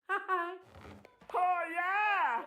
Oh yeah!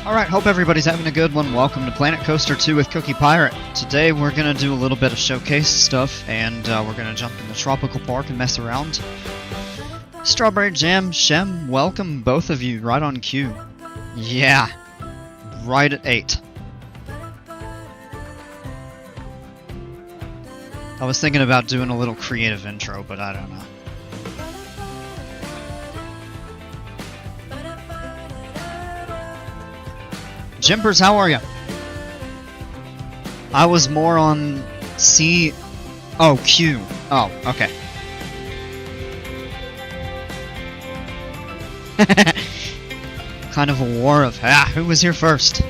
Alright, hope everybody's having a good one. Welcome to Planet Coaster 2 with Cookie Pirate. Today we're going to do a little bit of showcase stuff, and we're going to jump in the Tropical Park and mess around. Strawberry Jam, Shem, welcome both of you, right on cue. Yeah, right at 8. I was thinking about doing a little creative intro, but I don't know. Jimpers, how are you? I was more on C... Oh, Q. Oh, okay. Kind of a war of, who was here first?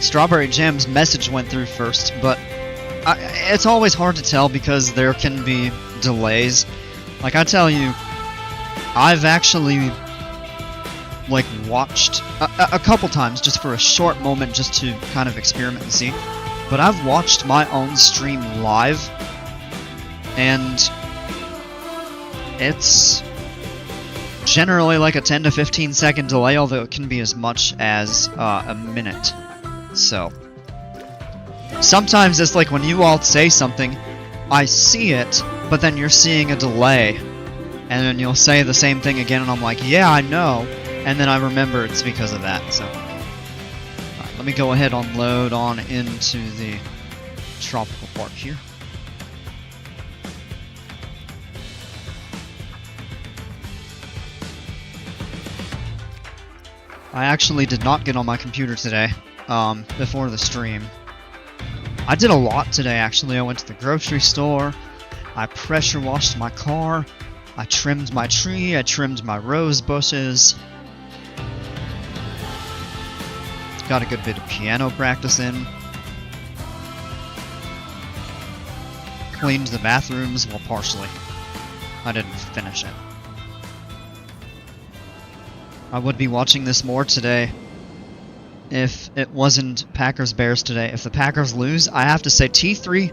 Strawberry Jam's message went through first, but it's always hard to tell because there can be delays. Like, I tell you, I've actually watched a couple times just for a short moment just to kind of experiment and see. But I've watched my own stream live, and it's generally like a 10 to 15 second delay, although it can be as much as a minute. So sometimes it's like when you all say something, I see it, but then you're seeing a delay, and then you'll say the same thing again, and I'm like, yeah, I know. And then I remember it's because of that, so... Alright, let me go ahead and load on into the Tropical Park here. I actually did not get on my computer today, before the stream. I did a lot today, actually. I went to the grocery store, I pressure washed my car, I trimmed my tree, I trimmed my rose bushes. Got a good bit of piano practice in. Cleaned the bathrooms, well, partially. I didn't finish it. I would be watching this more today if it wasn't Packers-Bears today. If the Packers lose, I have to say T3...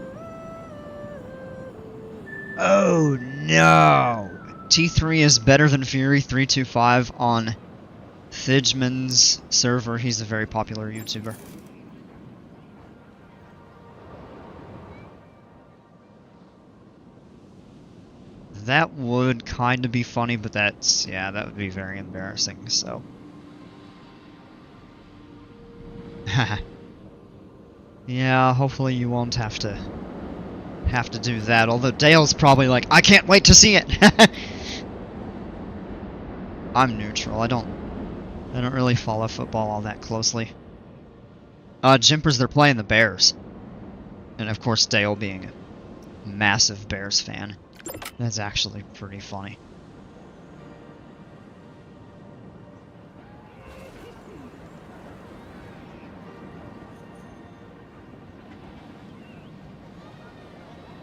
Oh, no! T3 is better than Fury 325 on Thidgeman's server. He's a very popular YouTuber. That would kind of be funny, but that's, yeah, that would be very embarrassing, so. Yeah, hopefully you won't have to do that, although Dale's probably like, I can't wait to see it! I'm neutral, I don't really follow football all that closely. Jimpers, they're playing the Bears. And of course Dale being a massive Bears fan. That's actually pretty funny.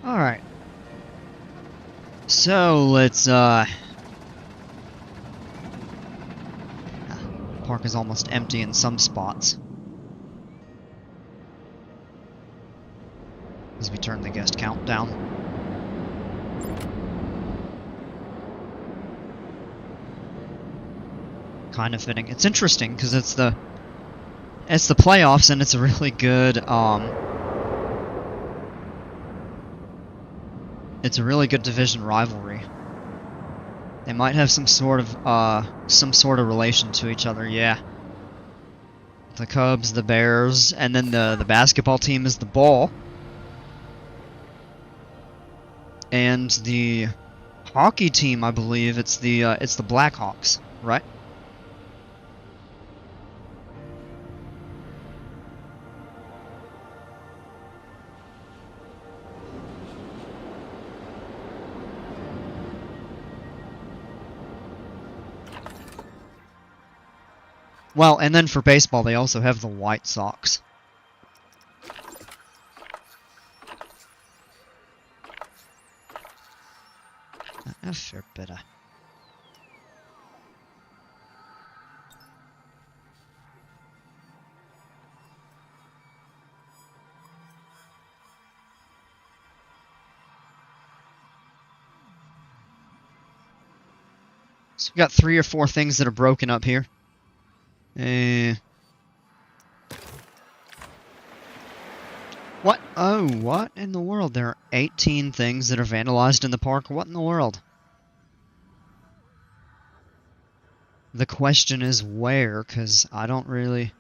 Alright. So, let's, park is almost empty in some spots. As we turn the guest count down. Kind of fitting. It's interesting because it's the playoffs, and it's a really good it's a really good division rivalry. They might have some sort of relation to each other, yeah. The Cubs, the Bears, and then the basketball team is the Ball. And the hockey team, I believe, it's the Blackhawks, right? Well, and then for baseball, they also have the White Sox. A fair bit of. So we got 3 or 4 things that are broken up here. What? Oh, what in the world? There are 18 things that are vandalized in the park? What in the world? The question is where, because I don't really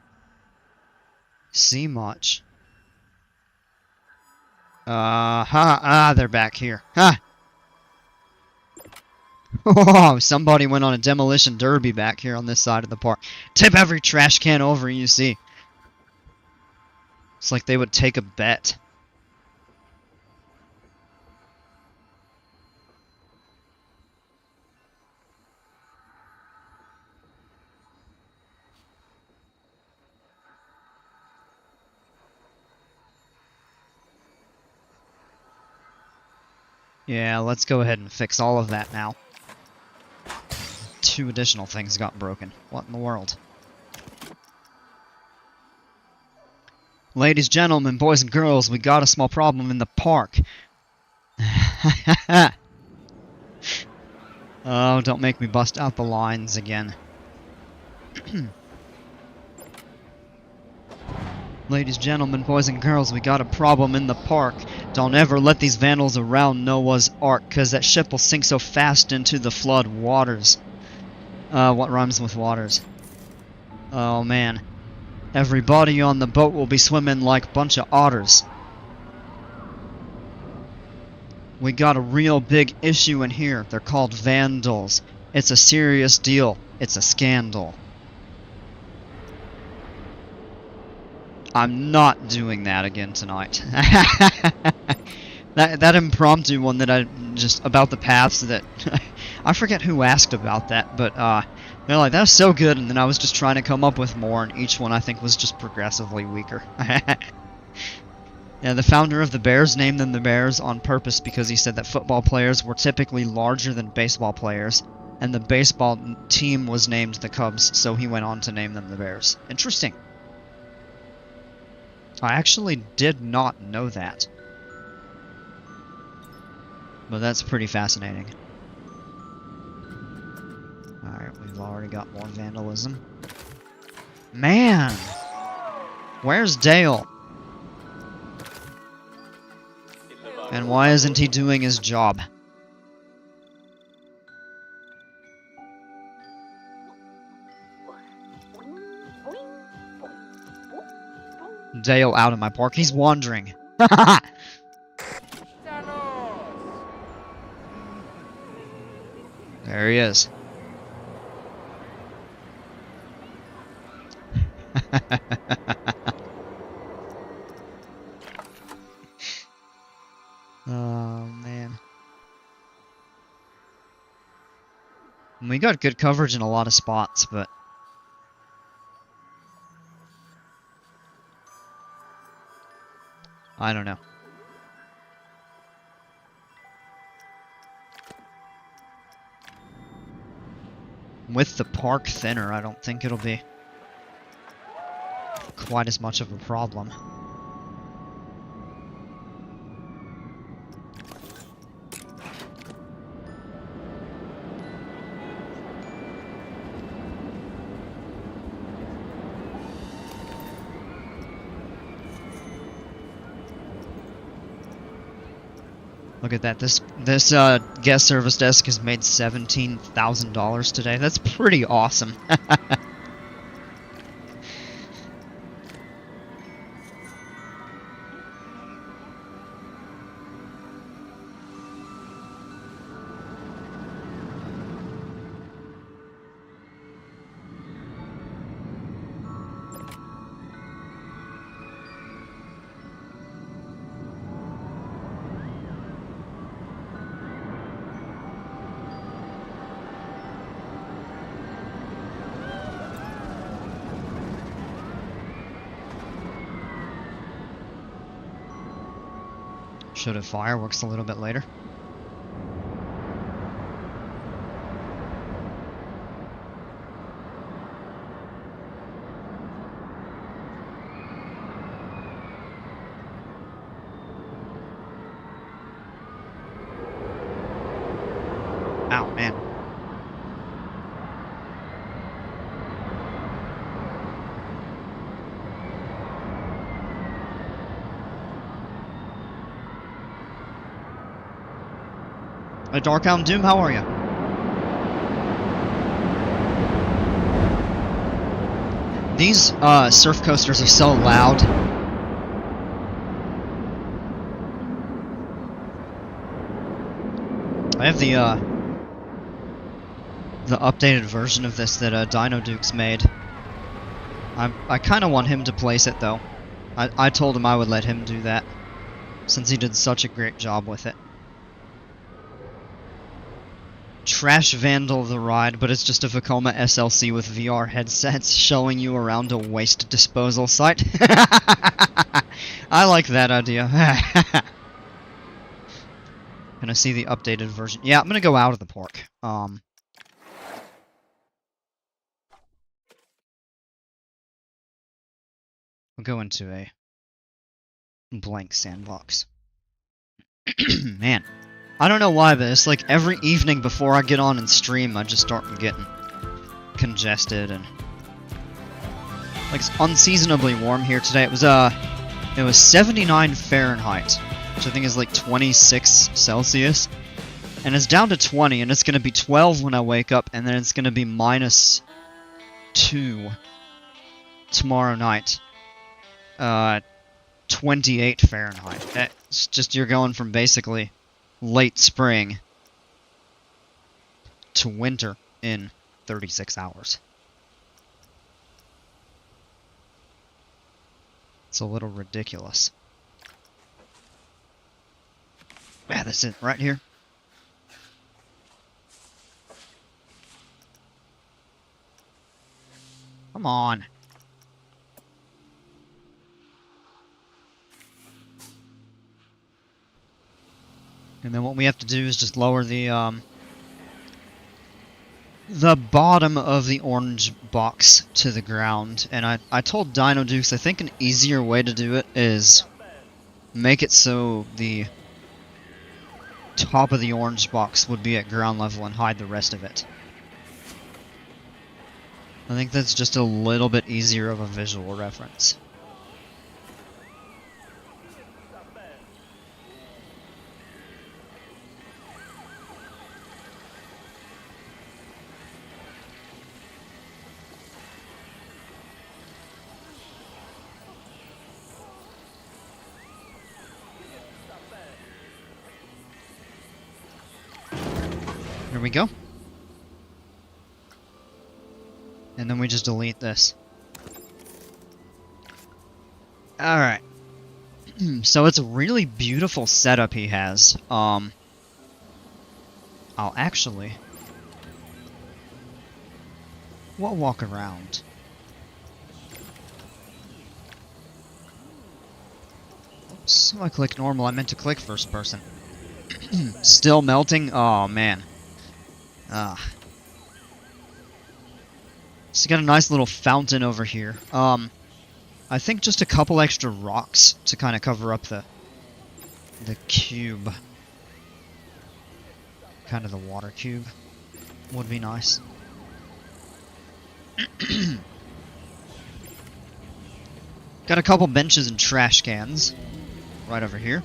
see much. They're back here. Ha! Oh, somebody went on a demolition derby back here on this side of the park. Tip every trash can over you see. It's like they would take a bet. Yeah, let's go ahead and fix all of that now. 2 additional things got broken. What in the world? Ladies, gentlemen, boys and girls, we got a small problem in the park. Oh, don't make me bust out the lines again. Ladies, gentlemen, boys and girls, we got a problem in the park. Don't ever let these vandals around Noah's Ark, cause that ship will sink so fast into the flood waters. What rhymes with waters? Oh man. Everybody on the boat will be swimming like a bunch of otters. We got a real big issue in here. They're called vandals. It's a serious deal. It's a scandal. I'm not doing that again tonight. that impromptu one that I just about the paths that I forget who asked about that, but they're like, that was so good, and then I was just trying to come up with more, and each one I think was just progressively weaker. Yeah, the founder of the Bears named them the Bears on purpose because he said that football players were typically larger than baseball players, and the baseball team was named the Cubs, so he went on to name them the Bears. Interesting. I actually did not know that. But that's pretty fascinating. Alright, we've already got more vandalism. Man! Where's Dale? And why isn't he doing his job? Dale out of my park. He's wandering. There he is. Oh, man. We got good coverage in a lot of spots, but I don't know. With the park thinner, I don't think it'll be quite as much of a problem. Look at that. This guest service desk has made $17,000 today. That's pretty awesome. Should have fireworks a little bit later. Darkhound Doom, how are you? These surf coasters are so loud. I have the updated version of this that Dino Dukes made. I kind of want him to place it though. I told him I would let him do that, since he did such a great job with it. Trash Vandal the ride, but it's just a Vekoma SLC with VR headsets showing you around a waste disposal site. I like that idea. Gonna see the updated version. Yeah, I'm gonna go out of the park. We'll go into a blank sandbox. Man. I don't know why, but it's like every evening before I get on and stream, I just start getting congested and like it's unseasonably warm here today. It was 79 Fahrenheit, which I think is like 26 Celsius, and it's down to 20, and it's gonna be 12 when I wake up, and then it's gonna be -2 tomorrow night. 28 Fahrenheit. It's just you're going from basically late spring to winter in 36 hours. It's a little ridiculous. Yeah, that's it, right here. Come on. And then what we have to do is just lower the bottom of the orange box to the ground. And I told Dino Dukes I think an easier way to do it is make it so the top of the orange box would be at ground level and hide the rest of it. I think that's just a little bit easier of a visual reference. There we go. And then we just delete this. Alright. So it's a really beautiful setup he has. I'll actually... we'll walk around. Oops, I clicked normal. I meant to click first person. Still melting? Oh, man. So you got a nice little fountain over here. I think just a couple extra rocks to kind of cover up the cube. Kind of the water cube would be nice. Got a couple benches and trash cans right over here.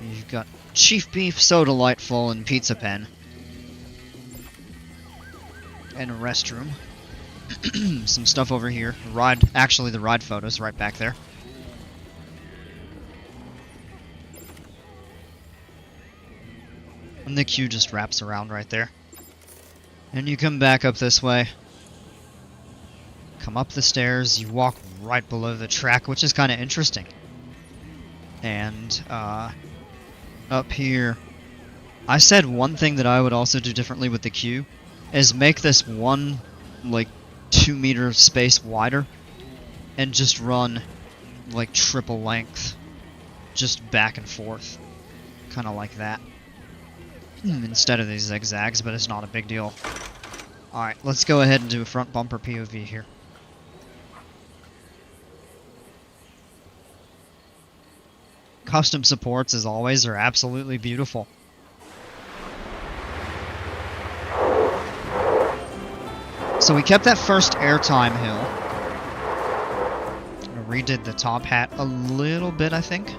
You've got Chief Beef, So Delightful, and Pizza Pen. And a restroom. Some stuff over here. Actually the ride photos right back there. And the queue just wraps around right there. And you come back up this way. Come up the stairs, you walk right below the track, which is kind of interesting. And, up here, I said one thing that I would also do differently with the queue is make this one, like, 2-meter space wider and just run, like, triple length, just back and forth, kind of like that, instead of these zigzags, but it's not a big deal. Alright, let's go ahead and do a front bumper POV here. Custom supports, as always, are absolutely beautiful. So we kept that first airtime hill. Redid the top hat a little bit, I think.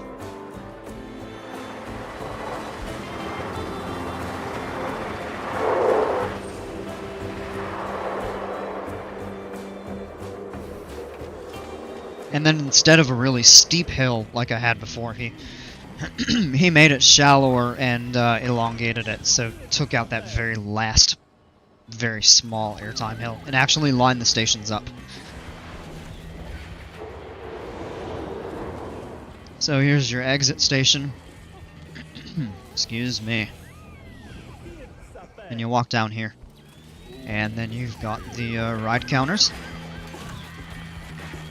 And then instead of a really steep hill like I had before, he he made it shallower and elongated it, so took out that very last, very small airtime hill and actually lined the stations up. So here's your exit station. Excuse me. And you walk down here. And then you've got the ride counters.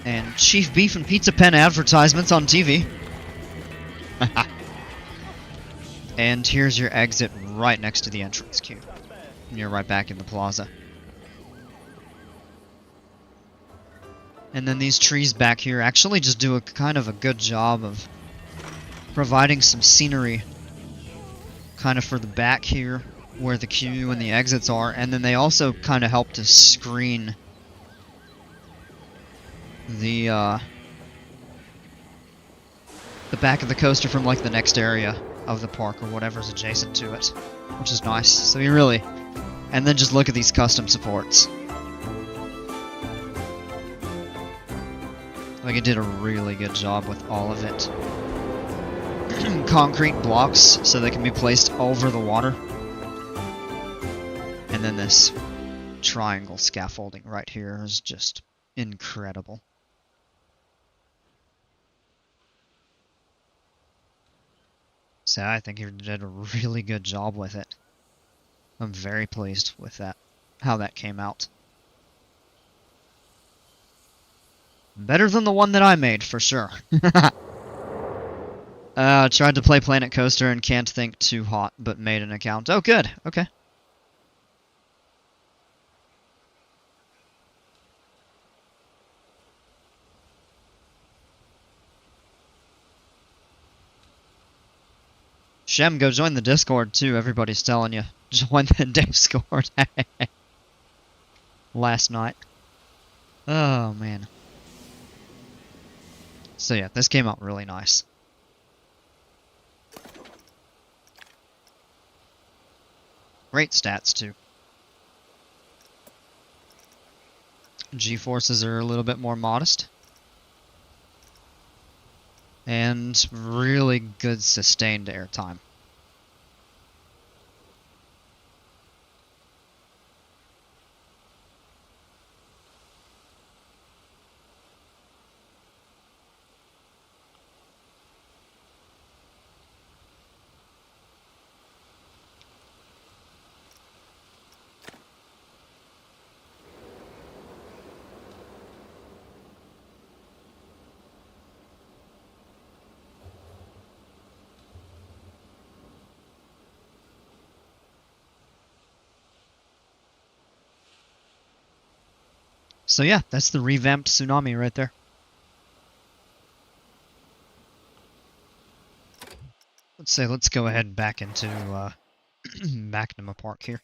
And Chief Beef and Pizza Pen advertisements on TV. And here's your exit right next to the entrance queue. And you're right back in the plaza. And then these trees back here actually just do a kind of a good job of providing some scenery kind of for the back here where the queue and the exits are, and then they also kind of help to screen the back of the coaster from like the next area of the park or whatever's adjacent to it, which is nice. So you really, and then just look at these custom supports. Like it did a really good job with all of it. Concrete blocks so they can be placed over the water. And then this triangle scaffolding right here is just incredible. So I think you did a really good job with it. I'm very pleased with that, how that came out. Better than the one that I made, for sure. Tried to play Planet Coaster and can't think too hot, but made an account. Oh, good. Okay. Shem, go join the Discord, too. Everybody's telling you. Join the Discord. Last night. Oh, man. So yeah, this came out really nice. Great stats, too. G-forces are a little bit more modest. And really good sustained airtime. So yeah, that's the revamped Tsunami right there. Let's go ahead back into Machinima Park here.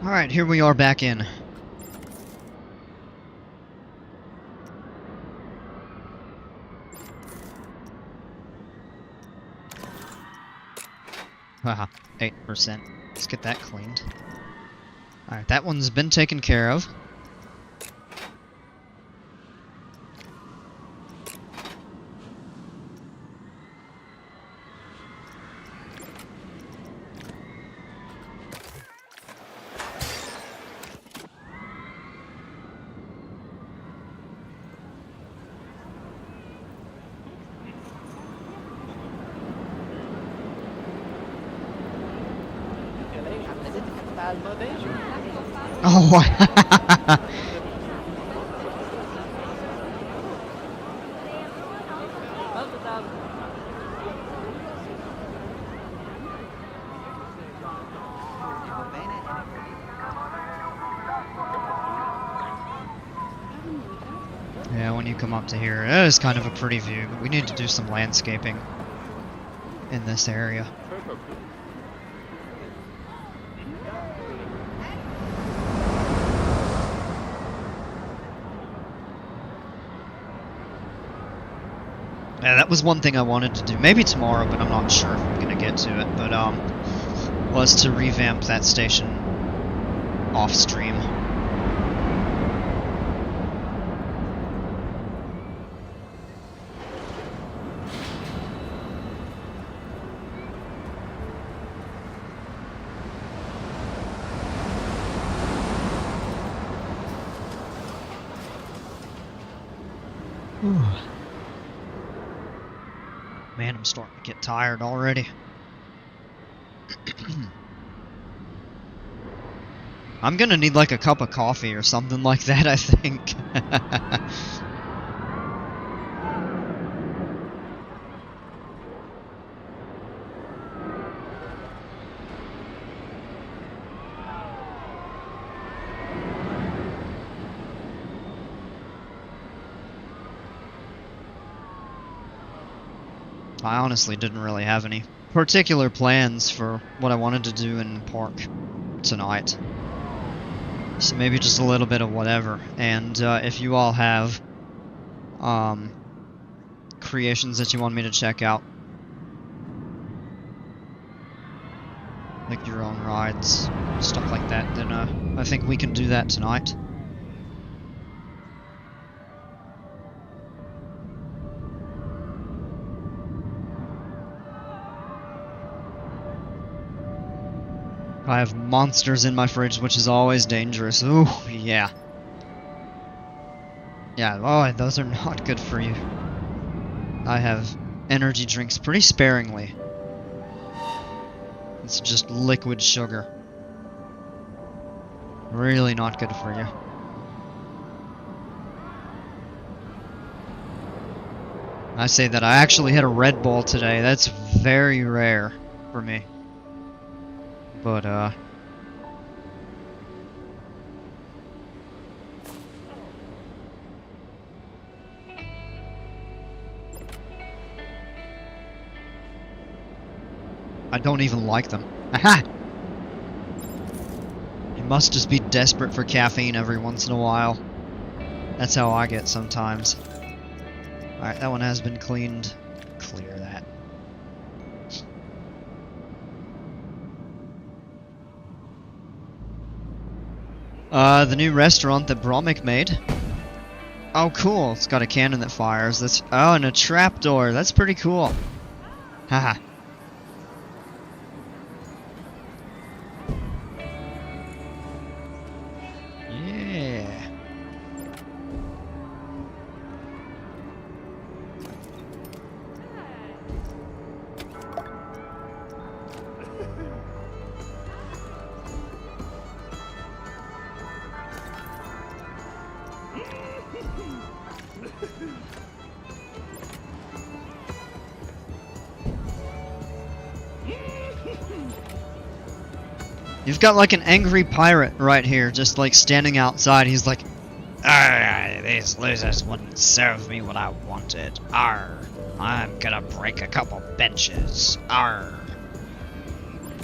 Alright, here we are back in. Haha, 8%. Let's get that cleaned. Alright, that one's been taken care of. Almodejo. Oh, Quanto dá? yeah, when you come up to here, it is kind of a pretty view, but we need to do some landscaping in this area. Yeah, that was one thing I wanted to do. Maybe tomorrow, but I'm not sure if I'm gonna get to it. But was to revamp that station off stream. Whew. Man, I'm starting to get tired already. I'm gonna need like a cup of coffee or something like that, I think. I honestly didn't really have any particular plans for what I wanted to do in the park tonight. So maybe just a little bit of whatever. And if you all have creations that you want me to check out, like your own rides, stuff like that, then I think we can do that tonight. I have monsters in my fridge, which is always dangerous. Ooh, yeah. Yeah, oh, those are not good for you. I have energy drinks pretty sparingly. It's just liquid sugar. Really not good for you. I say that I actually hit a Red Bull today. That's very rare for me. But, I don't even like them. Aha! You must just be desperate for caffeine every once in a while. That's how I get sometimes. Alright, that one has been cleaned. Clear that. The new restaurant that Bromik made. Oh, cool. It's got a cannon that fires. That's oh, and a trapdoor. That's pretty cool. Haha. Yeah. You've got like an angry pirate right here, just like standing outside. He's like, "Arr, these losers wouldn't serve me what I wanted. Arr, I'm gonna break a couple benches. Arr.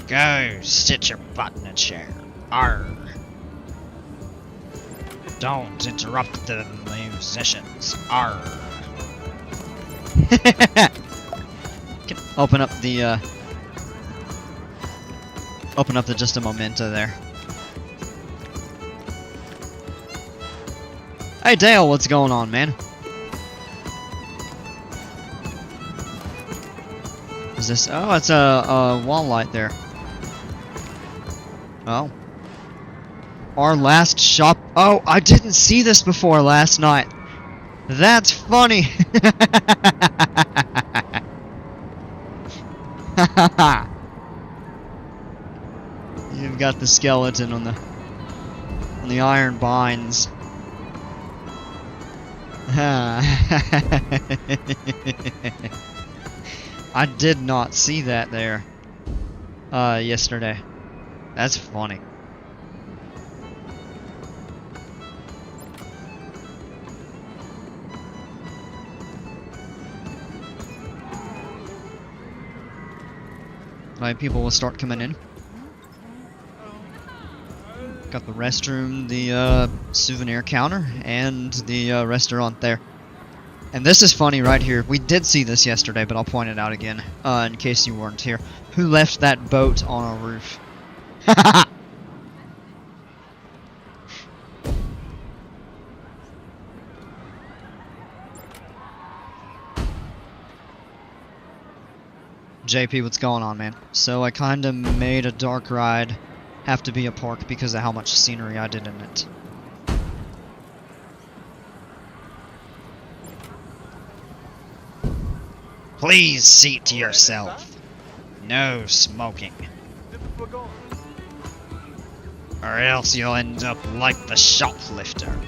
Go sit your butt in a chair. Arr. Don't interrupt the musicians. Arr." Can open up the just a memento there. Hey Dale, what's going on, man? Is this? Oh, it's a wall light there. Oh. Our last shop. Oh, I didn't see this before last night. That's funny. You've got the skeleton on the iron binds. I did not see that there yesterday. That's funny. Right, people will start coming in. Got the restroom, the souvenir counter, and the restaurant there. And this is funny right here. We did see this yesterday, but I'll point it out again in case you weren't here. Who left that boat on a roof? JP, what's going on, man? So I kinda made a dark ride have to be a park because of how much scenery I did in it. Please seat yourself. No smoking. Or else you'll end up like the shoplifter.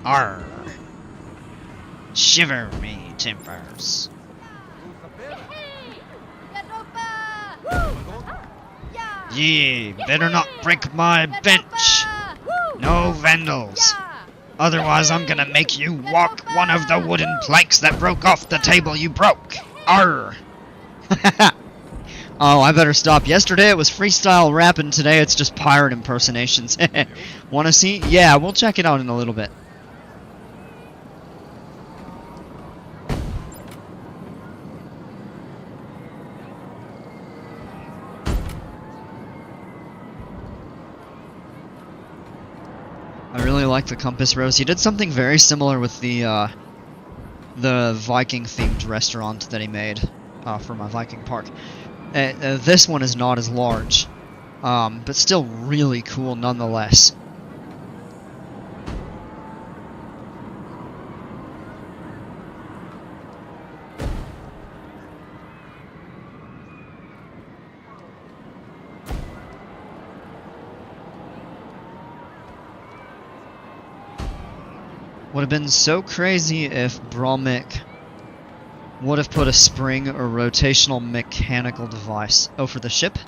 Arr. Shiver me timbers. Ye better not break my bench. No vandals. Otherwise I'm gonna make you walk one of the wooden planks that broke off the table you broke. Arr. Oh, I better stop. Yesterday it was freestyle rap and today it's just pirate impersonations. Wanna see? Yeah, we'll check it out in a little bit. I really like the Compass Rose. He did something very similar with the Viking-themed restaurant that he made for my Viking park. This one is not as large, but still really cool nonetheless. Would have been so crazy if Bromik would have put a spring or rotational mechanical device. Oh, for the ship?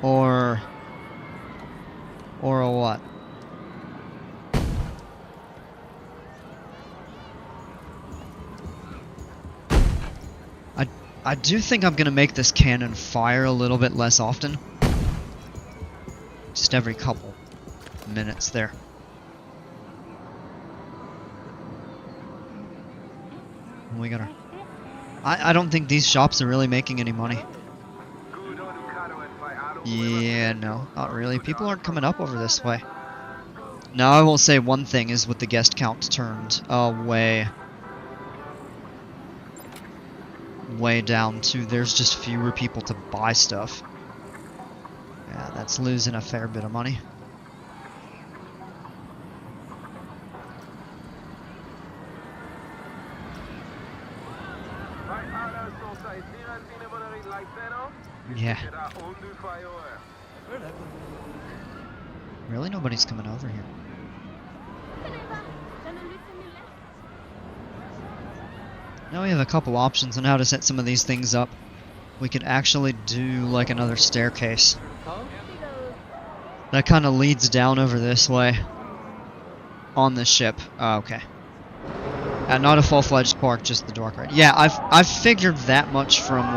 Or a what? I do think I'm gonna make this cannon fire a little bit less often. Just every couple minutes there. We gotta... I don't think these shops are really making any money. Yeah, no, not really. People aren't coming up over this way. Now, I will say one thing is with the guest count turned way down to there's just fewer people to buy stuff. Yeah, that's losing a fair bit of money. Yeah. Really? Nobody's coming over here. Now we have a couple options on how to set some of these things up. We could actually do like another staircase. That kind of leads down over this way. On the ship. Oh, okay. Not a full-fledged park, just the dark ride. Yeah, I've figured that much from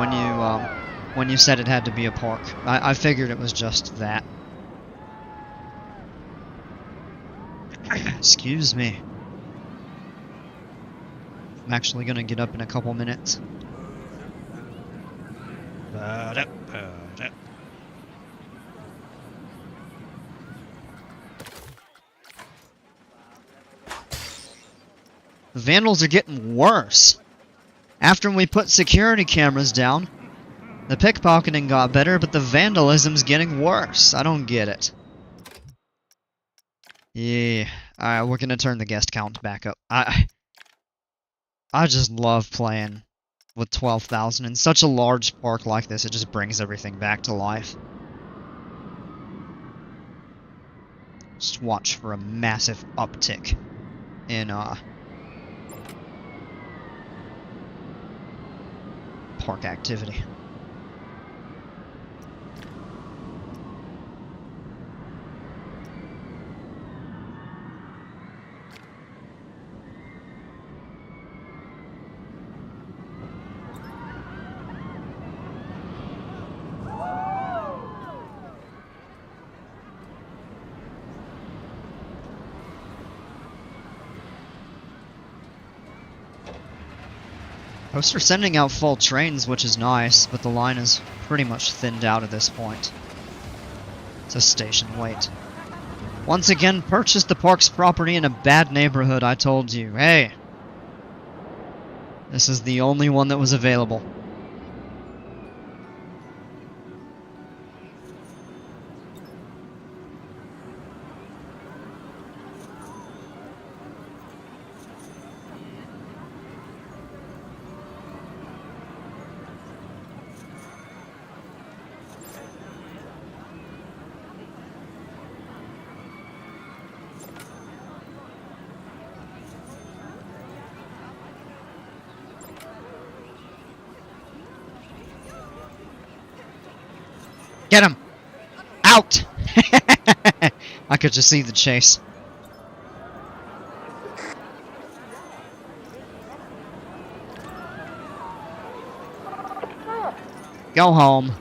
when you said it had to be a park. I figured it was just that. Excuse me. I'm actually gonna get up in a couple minutes. The vandals are getting worse. After we put security cameras down, the pickpocketing got better, but the vandalism's getting worse. I don't get it. Yeah. Alright, we're gonna turn the guest count back up. I just love playing with 12,000. In such a large park like this, it just brings everything back to life. Just watch for a massive uptick in park activity. Coaster's sending out full trains, which is nice, but the line is pretty much thinned out at this point. It's a station wait. Once again, purchased the park's property in a bad neighborhood, I told you. Hey! This is the only one that was available. Get him! Out! I could just see the chase. Go home.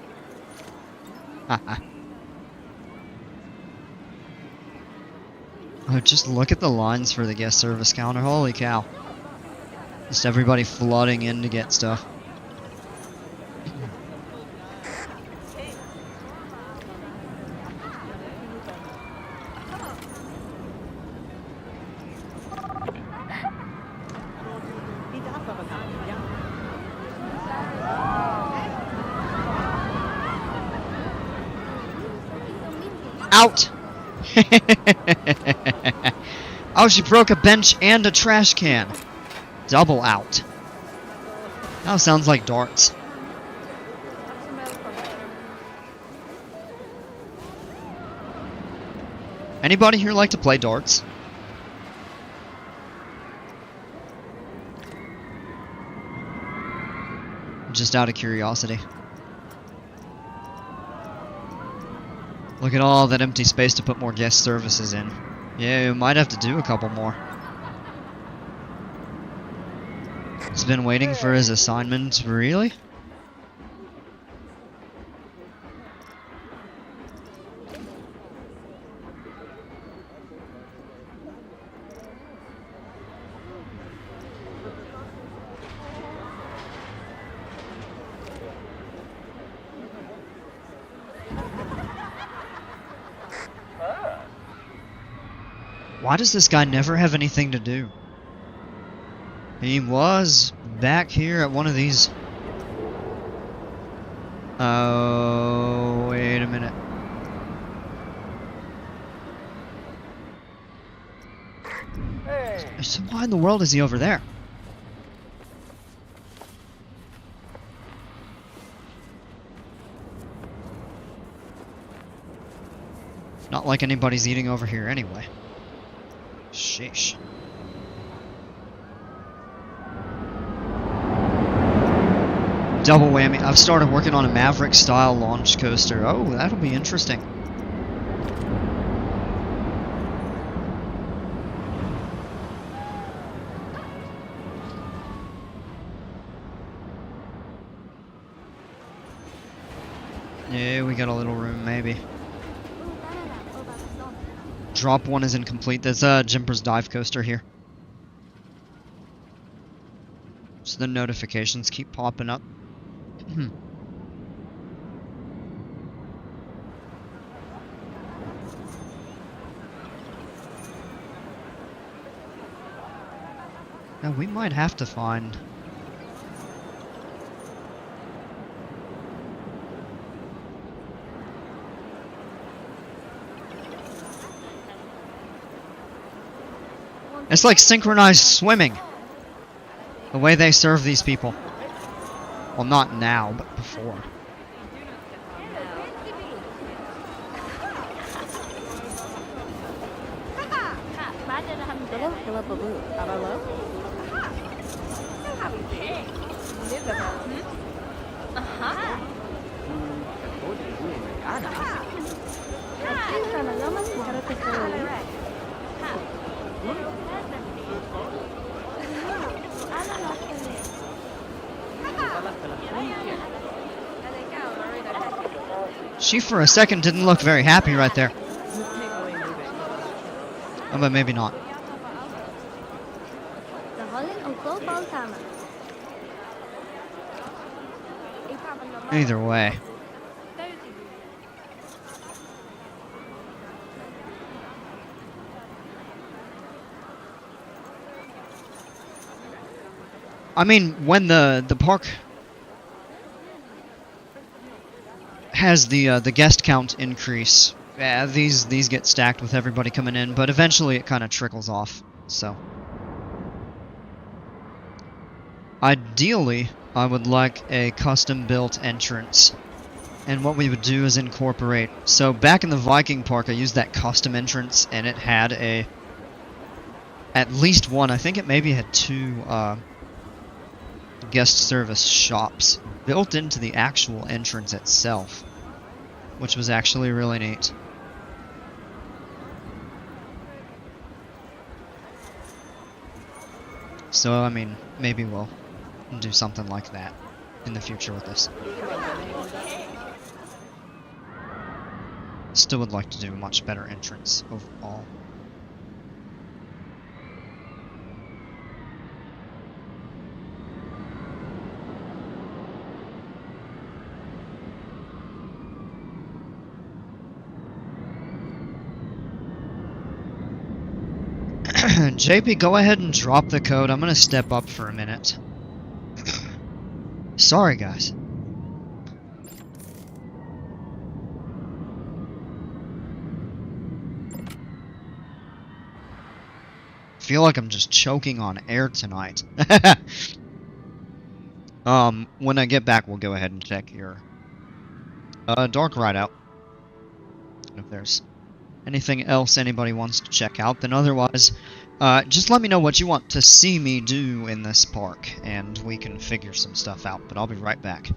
Oh, just look at the lines for the guest service counter. Holy cow. Just everybody flooding in to get stuff. Out! Oh, she broke a bench and a trash can. Double out. Now sounds like darts. Anybody here like to play darts? Just out of curiosity. Look at all that empty space to put more guest services in. Yeah, we might have to do a couple more. He's been waiting for his assignment, really? Why does this guy never have anything to do? He was back here at one of these... Oh, wait a minute. So why in the world is he over there? Not like anybody's eating over here anyway. Sheesh. Double whammy. I've started working on a Maverick style launch coaster. Oh, that'll be interesting. Yeah, we got a little room maybe. Drop one is incomplete. There's a Jimper's dive coaster here. So the notifications keep popping up. Now we might have to find... It's like synchronized swimming. The way they serve these people. Well, not now, but before. Đó là bự bự, à bà lớn. She for a second didn't look very happy right there. Oh, but maybe not. Either way. I mean, when the park has the guest count increase, yeah, these get stacked with everybody coming in, but eventually it kind of trickles off. So, ideally, I would like a custom-built entrance. And what we would do is incorporate. So back in the Viking Park, I used that custom entrance, and it had at least one. I think it maybe had two guest service shops built into the actual entrance itself, which was actually really neat. So I mean, maybe we'll do something like that in the future with this. Still would like to do a much better entrance overall. JP, go ahead and drop the code. I'm gonna step up for a minute. Sorry, guys. Feel like I'm just choking on air tonight. When I get back, we'll go ahead and check your dark ride out. And if there's anything else anybody wants to check out, then otherwise, just let me know what you want to see me do in this park, and we can figure some stuff out, but I'll be right back.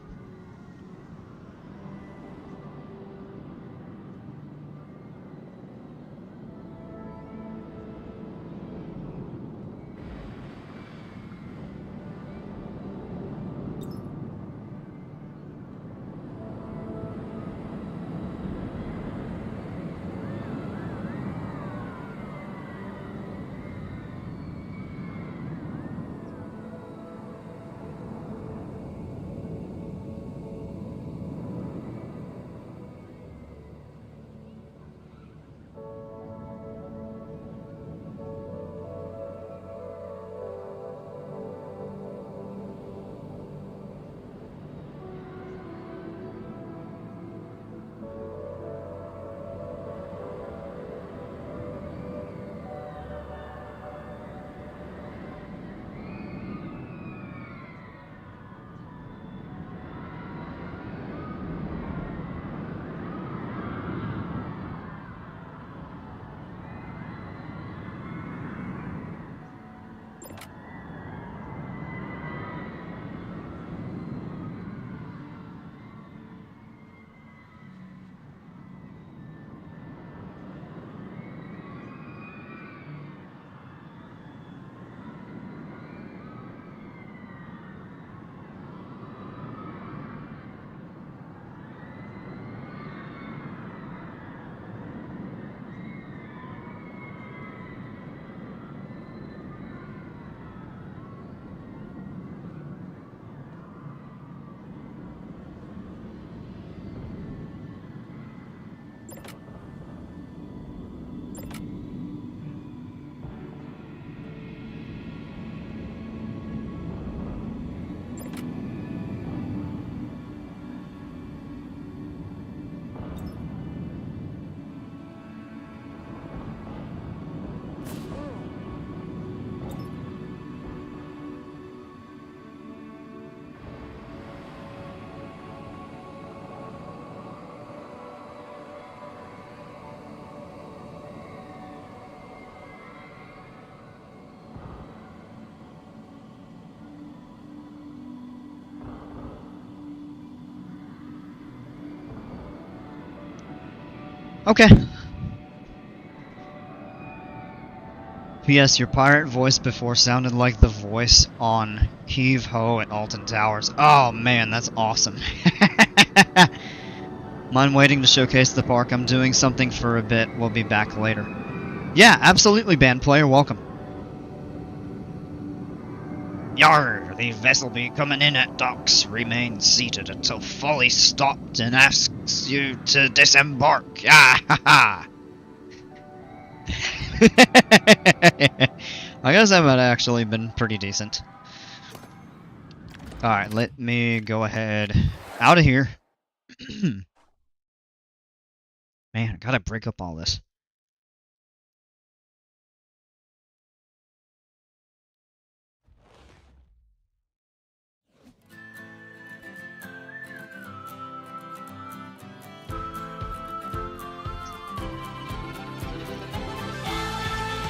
Okay. P.S. Your pirate voice before sounded like the voice on Heave Ho at Alton Towers. Oh man, that's awesome. Mind waiting to showcase the park? I'm doing something for a bit. We'll be back later. Yeah, absolutely, band player. Welcome. Yar, the vessel be coming in at docks. Remain seated until fully stopped and asks you to disembark. Ah, ha, ha. I guess that might have actually been pretty decent. Alright, let me go ahead out of here. Man, I gotta break up all this.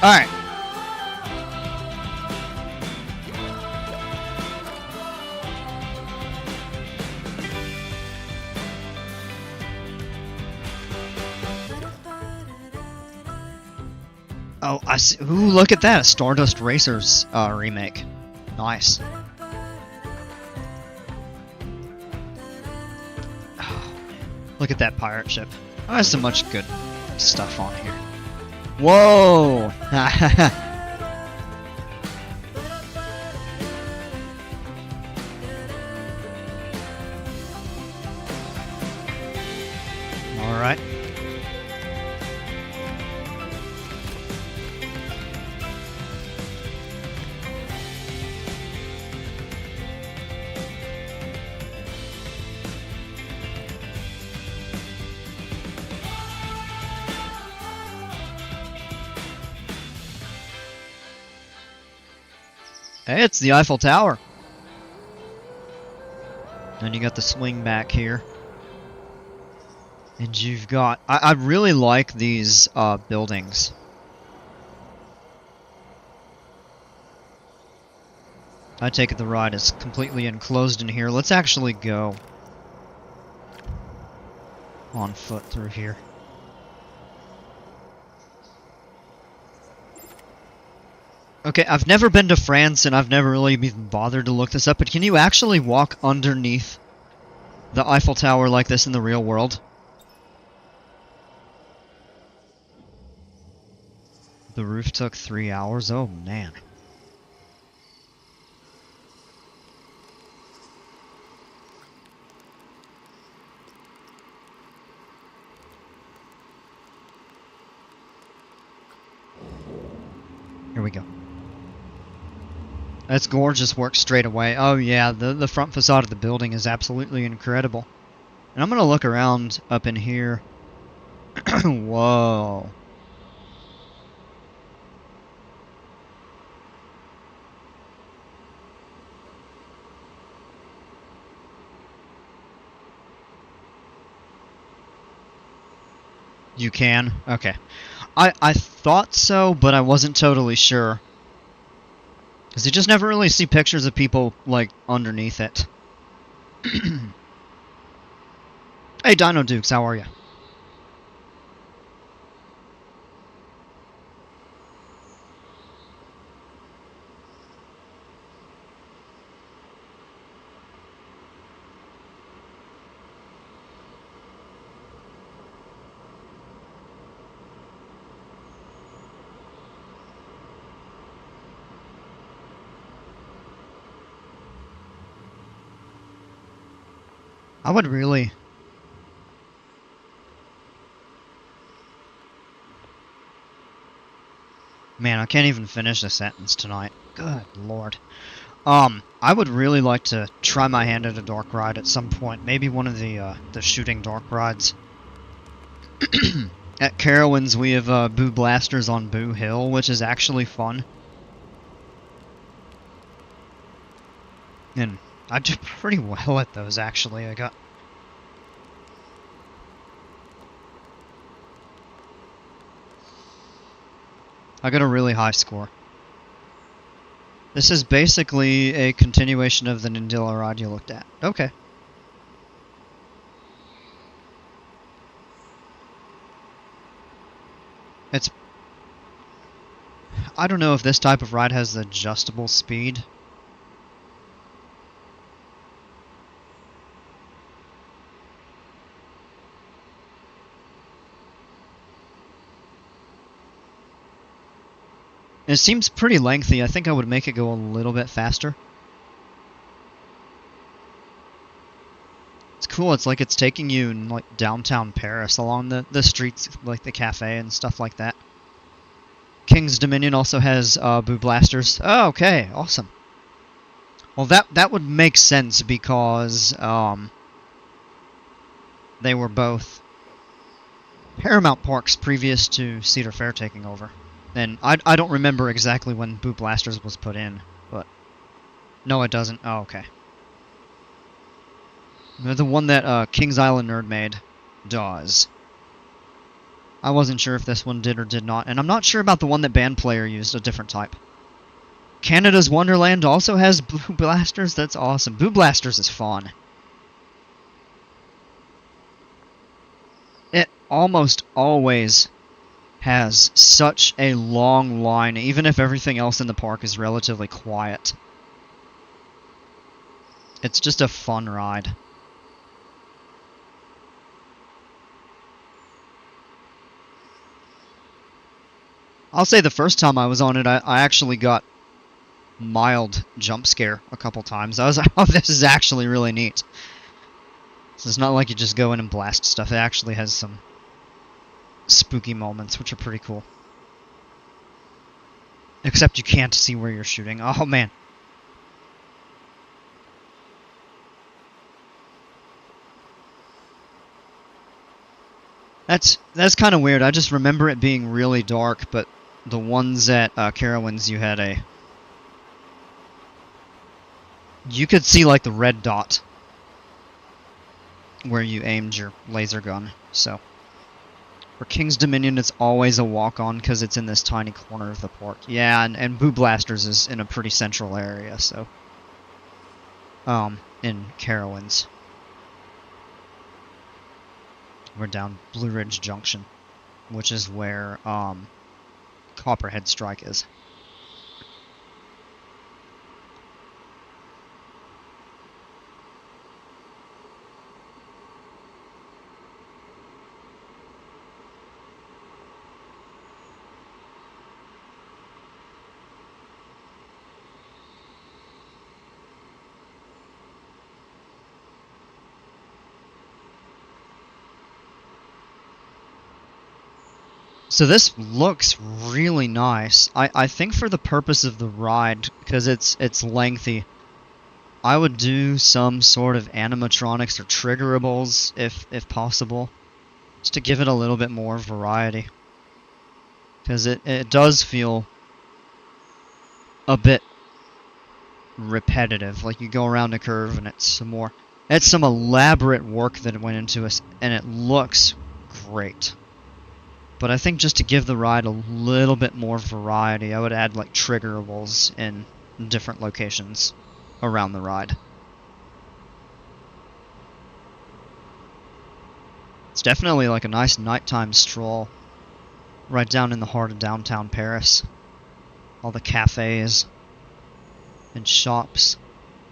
Alright. Oh, I see. Ooh, look at that. A Stardust Racers remake. Nice. Oh, look at that pirate ship. Oh, there's so much good stuff on here. Whoa! Alright. Hey, it's the Eiffel Tower. And you got the swing back here. And you've got... I really like these buildings. I take it the ride is completely enclosed in here. Let's actually go on foot through here. Okay, I've never been to France and I've never really even bothered to look this up, but can you actually walk underneath the Eiffel Tower like this in the real world? The roof took 3 hours? Oh man. Here we go. That's gorgeous work straight away. Oh yeah, the front facade of the building is absolutely incredible. And I'm gonna look around up in here. Whoa. You can? Okay. I thought so, but I wasn't totally sure. Because you just never really see pictures of people, like, underneath it. Hey, Dino Dukes, how are you? I would really... Man, I can't even finish the sentence tonight. Good lord. I would really like to try my hand at a dark ride at some point. Maybe one of the shooting dark rides. At Carowinds, we have Boo Blasters on Boo Hill, which is actually fun. And I do pretty well at those, actually. I got a really high score. This is basically a continuation of the Nindilla ride you looked at. Okay. It's... I don't know if this type of ride has adjustable speed. It seems pretty lengthy. I think I would make it go a little bit faster. It's cool. It's like it's taking you in like downtown Paris along the streets, like the cafe and stuff like that. King's Dominion also has Boo Blasters. Oh, okay, awesome. Well, that would make sense because they were both Paramount parks previous to Cedar Fair taking over. And I don't remember exactly when Boo Blasters was put in, but... No, it doesn't. Oh, okay. The one that Kings Island Nerd made does. I wasn't sure if this one did or did not, and I'm not sure about the one that Band Player used, a different type. Canada's Wonderland also has Boo Blasters? That's awesome. Boo Blasters is fun. It almost always has such a long line, even if everything else in the park is relatively quiet. It's just a fun ride. I'll say the first time I was on it, I actually got mild jump scare a couple times. I was like, oh, this is actually really neat. So it's not like you just go in and blast stuff. It actually has some spooky moments, which are pretty cool. Except you can't see where you're shooting. Oh, man. That's kind of weird. I just remember it being really dark, but the ones at Carowinds, you had a... You could see, like, the red dot where you aimed your laser gun, so... For King's Dominion, it's always a walk-on because it's in this tiny corner of the park. Yeah, and Boo Blasters is in a pretty central area, so... in Carowinds. We're down Blue Ridge Junction, which is where, Copperhead Strike is. So this looks really nice. I think for the purpose of the ride, because it's lengthy, I would do some sort of animatronics or triggerables if possible, just to give it a little bit more variety. Because it does feel a bit repetitive, like you go around a curve and it's some elaborate work that went into it, and it looks great. But I think just to give the ride a little bit more variety, I would add like triggerables in different locations around the ride. It's definitely like a nice nighttime stroll right down in the heart of downtown Paris. All the cafes and shops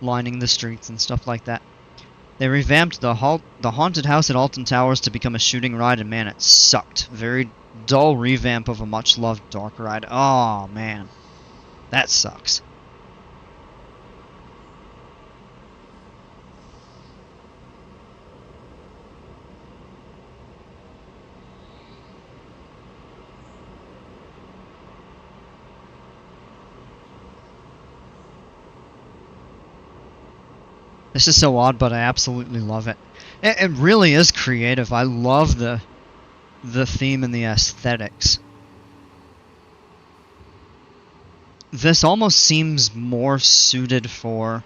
lining the streets and stuff like that. They revamped the haunted house at Alton Towers to become a shooting ride, and man, it sucked. Very dull revamp of a much-loved dark ride. Oh, man. That sucks. This is so odd, but I absolutely love it. It really is creative. I love the theme and the aesthetics. This almost seems more suited for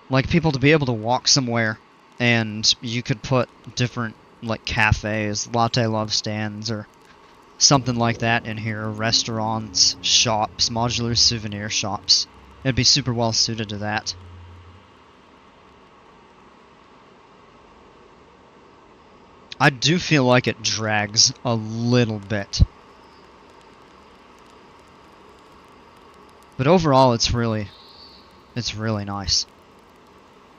like people to be able to walk somewhere and you could put different like cafes, latte love stands or something like that in here, restaurants, shops, modular souvenir shops. It'd be super well suited to that. I do feel like it drags a little bit. But overall, it's really nice.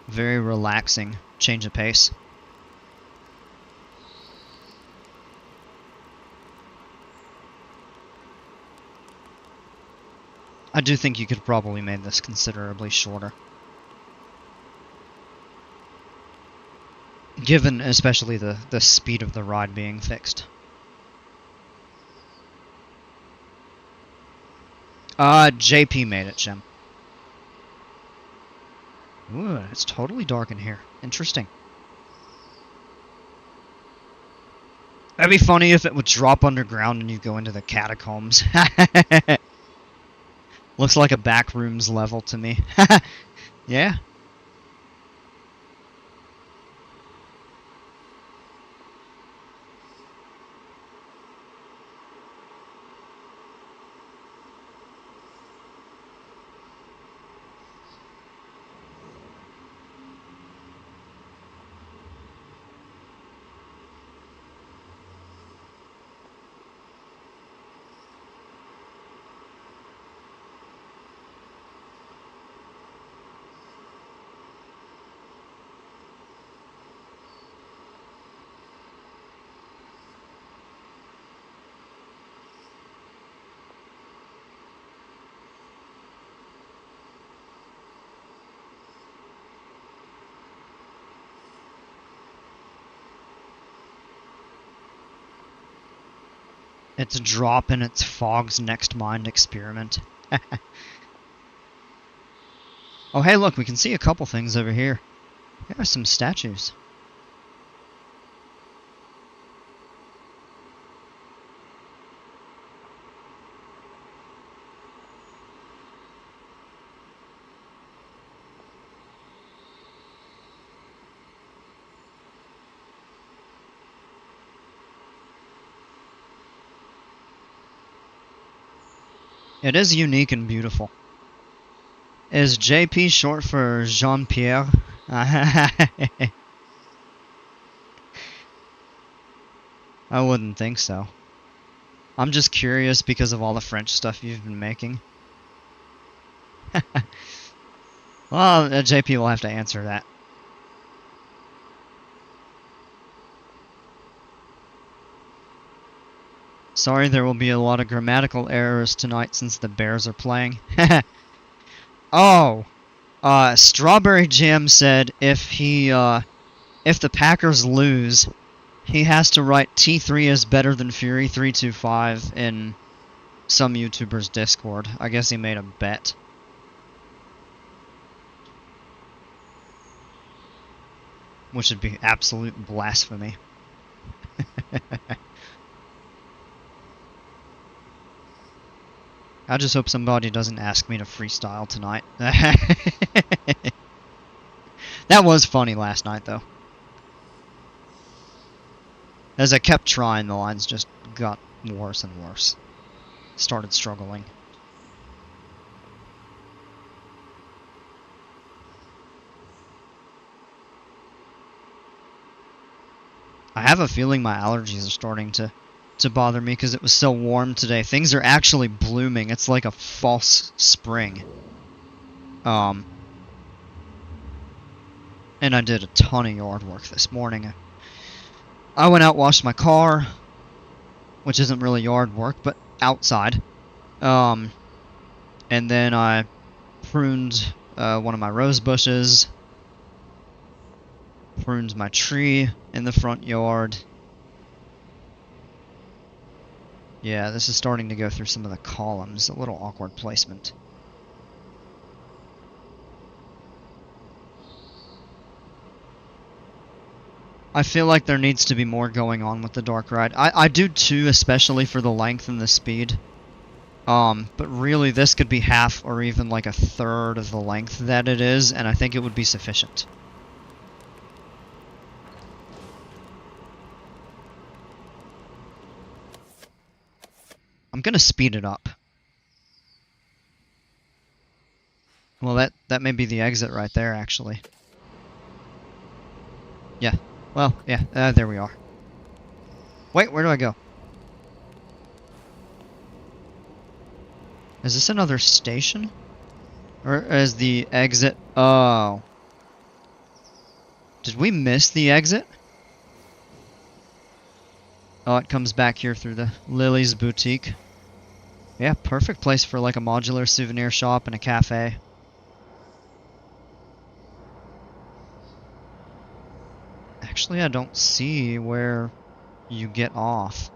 Very relaxing change of pace. I do think you could probably make this considerably shorter. Given especially the speed of the ride being fixed. JP made it, Jim. Ooh, it's totally dark in here. Interesting. That'd be funny if it would drop underground and you go into the catacombs. Looks like a backrooms level to me. Yeah. It's drop and it's Fog's next mind experiment. Oh, hey, look, we can see a couple things over here. There are some statues. It is unique and beautiful. Is JP short for Jean-Pierre? I wouldn't think so. I'm just curious because of all the French stuff you've been making. Well, JP will have to answer that. Sorry, there will be a lot of grammatical errors tonight since the Bears are playing. Oh, Strawberry Jam said if the Packers lose, he has to write T3 is better than Fury 325 in some YouTuber's Discord. I guess he made a bet. Which would be absolute blasphemy. I just hope somebody doesn't ask me to freestyle tonight. That was funny last night, though. As I kept trying, the lines just got worse and worse. Started struggling. I have a feeling my allergies are starting to bother me because it was so warm today. Things are actually blooming. It's like a false spring. And I did a ton of yard work this morning. I went out, washed my car, which isn't really yard work, but outside. And then I pruned one of my rose bushes, pruned my tree in the front yard. Yeah, this is starting to go through some of the columns. A little awkward placement. I feel like there needs to be more going on with the dark ride. I do too, especially for the length and the speed. But really this could be half or even like a third of the length that it is, and I think it would be sufficient. I'm gonna speed it up. Well, that may be the exit right there, actually. Yeah. Well, yeah, there we are. Wait, where do I go? Is this another station? Or is the exit? Oh. Did we miss the exit? Oh, it comes back here through the Lily's Boutique. Yeah, perfect place for like a modular souvenir shop and a cafe. Actually, I don't see where you get off.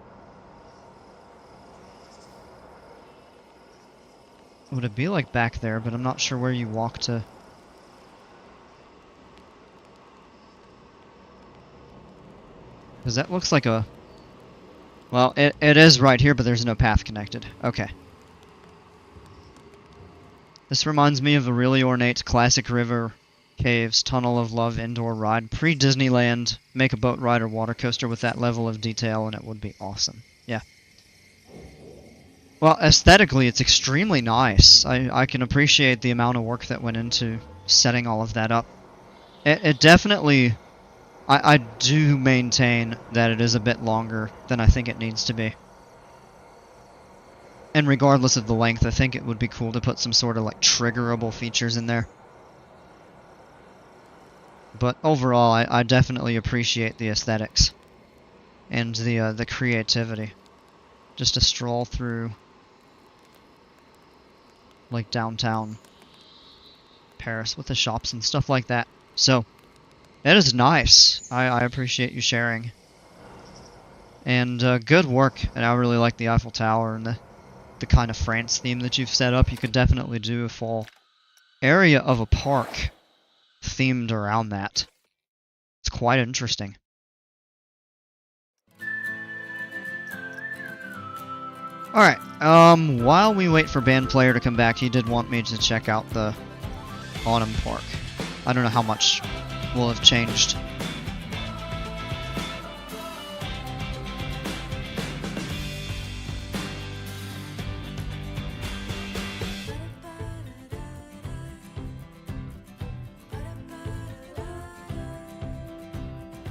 Would it be like back there, but I'm not sure where you walk to. Because that looks like a... Well, it is right here, but there's no path connected. Okay. This reminds me of a really ornate classic river caves tunnel of love indoor ride. Pre-Disneyland, make a boat ride or water coaster with that level of detail and it would be awesome. Yeah. Well, aesthetically, it's extremely nice. I can appreciate the amount of work that went into setting all of that up. It definitely... I do maintain that it is a bit longer than I think it needs to be. And regardless of the length, I think it would be cool to put some sort of like triggerable features in there. But overall, I definitely appreciate the aesthetics and the creativity. Just a stroll through like downtown Paris with the shops and stuff like that. So that is nice. I appreciate you sharing. And good work. And I really like the Eiffel Tower and the kind of France theme that you've set up. You could definitely do a full area of a park themed around that. It's quite interesting. Alright, while we wait for band player to come back, he did want me to check out the Autumn Park. I don't know how much will have changed.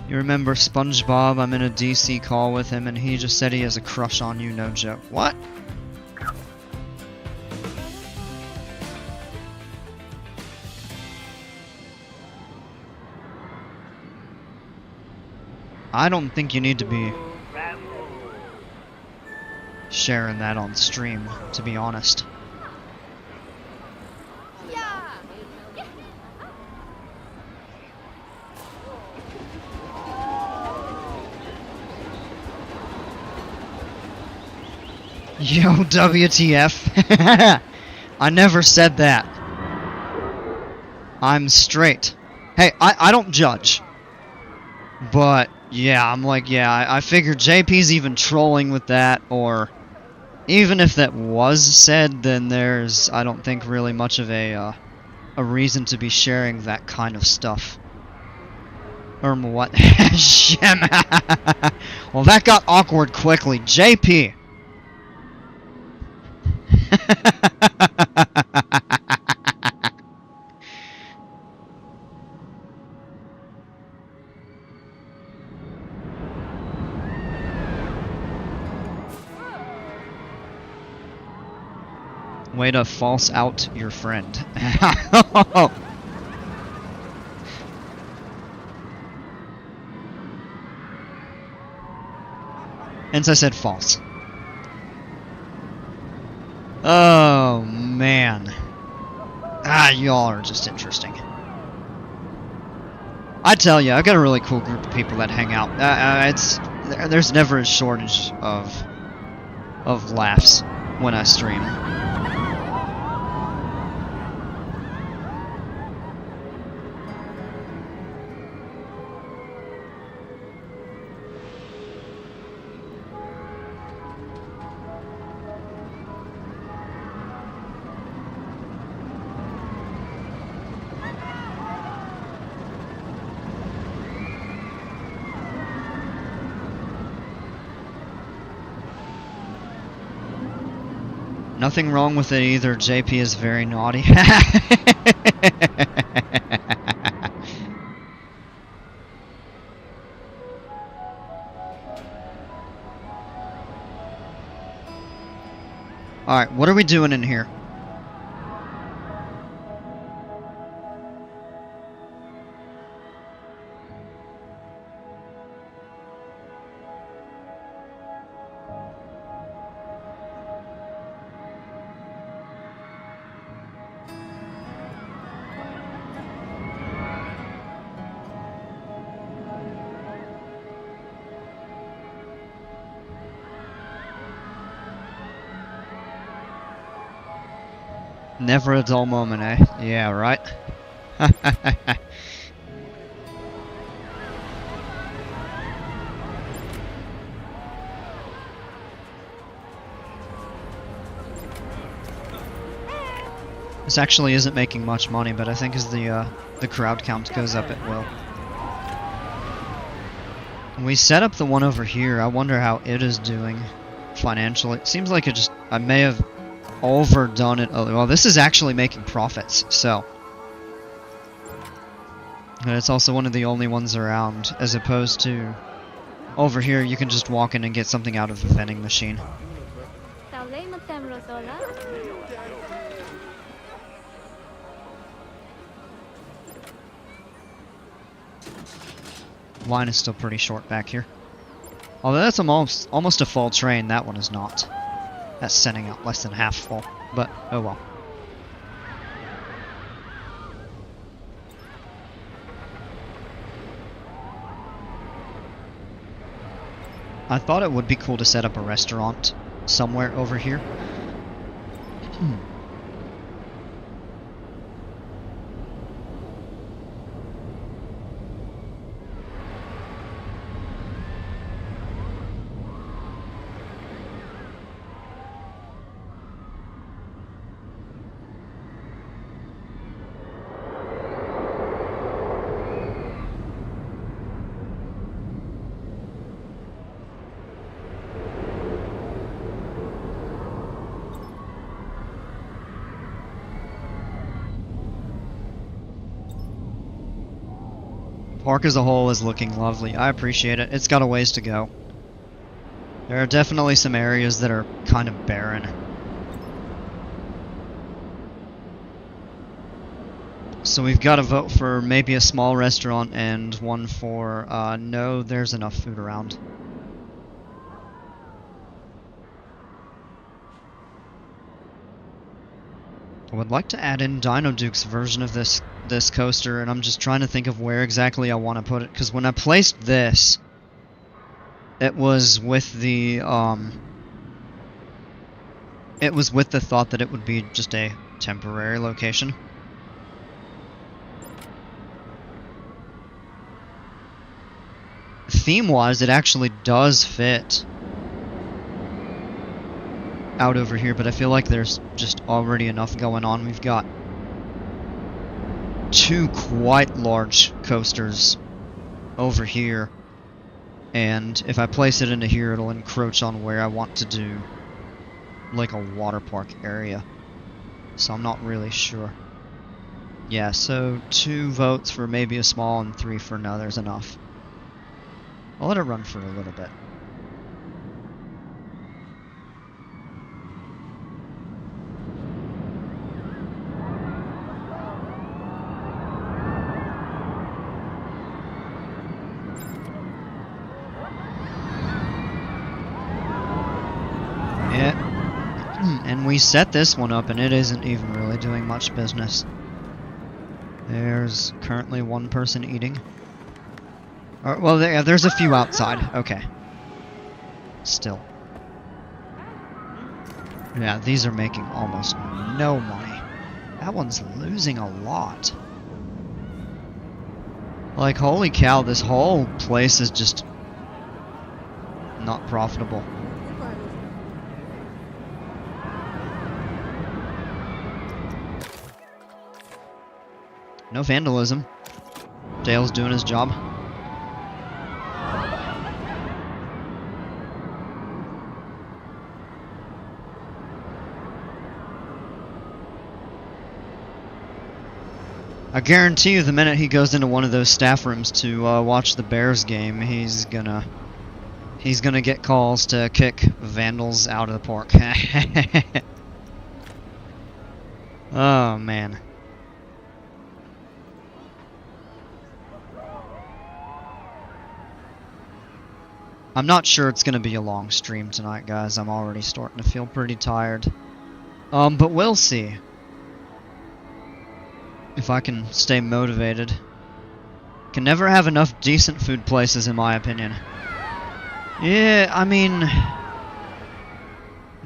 You remember SpongeBob? I'm in a DC call with him and he just said he has a crush on you, no joke. What? I don't think you need to be sharing that on stream, to be honest. Yo, WTF. I never said that. I'm straight. Hey, I don't judge. But, yeah, I'm like, yeah, I figured JP's even trolling with that, or even if that was said, then there's, I don't think, really much of a reason to be sharing that kind of stuff. Or what? Well, that got awkward quickly. JP! Way to false out your friend. Hence I said false. Oh, man. Ah, y'all are just interesting. I tell you, I've got a really cool group of people that hang out. There's never a shortage of laughs when I stream. Nothing wrong with it either. JP is very naughty. Alright, what are we doing in here? Never a dull moment, eh? Yeah, right? This actually isn't making much money, but I think as the crowd count goes up, it will. We set up the one over here. I wonder how it is doing financially. It seems like I may have overdone it. Well, this is actually making profits, so. And it's also one of the only ones around, as opposed to over here you can just walk in and get something out of a vending machine. Line is still pretty short back here. Although that's almost a full train, that one is not. That's sending out less than half full, but oh well. I thought it would be cool to set up a restaurant somewhere over here. Park as a whole is looking lovely. I appreciate it. It's got a ways to go. There are definitely some areas that are kind of barren. So we've got to vote for maybe a small restaurant and one for, no, there's enough food around. I would like to add in Dino Duke's version of this coaster, and I'm just trying to think of where exactly I want to put it, because when I placed this, it was with the thought that it would be just a temporary location. Theme-wise, it actually does fit out over here, but I feel like there's just already enough going on. We've got two quite large coasters over here, and if I place it into here, it'll encroach on where I want to do like a water park area, so I'm not really sure. Yeah, so 2 votes for maybe a small and 3 for no, there's enough. I'll let it run for a little bit. And we set this one up, and it isn't even really doing much business. There's currently 1 person eating. Well, there's a few outside. Okay. Still. Yeah, these are making almost no money. That one's losing a lot. Like, holy cow, this whole place is just not profitable. No vandalism. Dale's doing his job. I guarantee you the minute he goes into one of those staff rooms to watch the Bears game, he's gonna get calls to kick vandals out of the park. Oh, man. I'm not sure it's gonna be a long stream tonight, guys. I'm already starting to feel pretty tired. But we'll see. If I can stay motivated. Can never have enough decent food places, in my opinion. Yeah, I mean...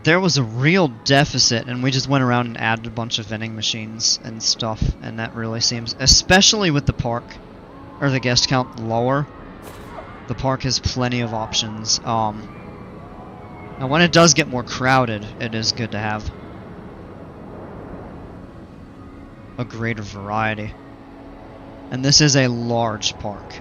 There was a real deficit, and we just went around and added a bunch of vending machines and stuff, and that really seems... Especially with the park, or the guest count lower, the park has plenty of options. Now when it does get more crowded, it is good to have a greater variety. And this is a large park.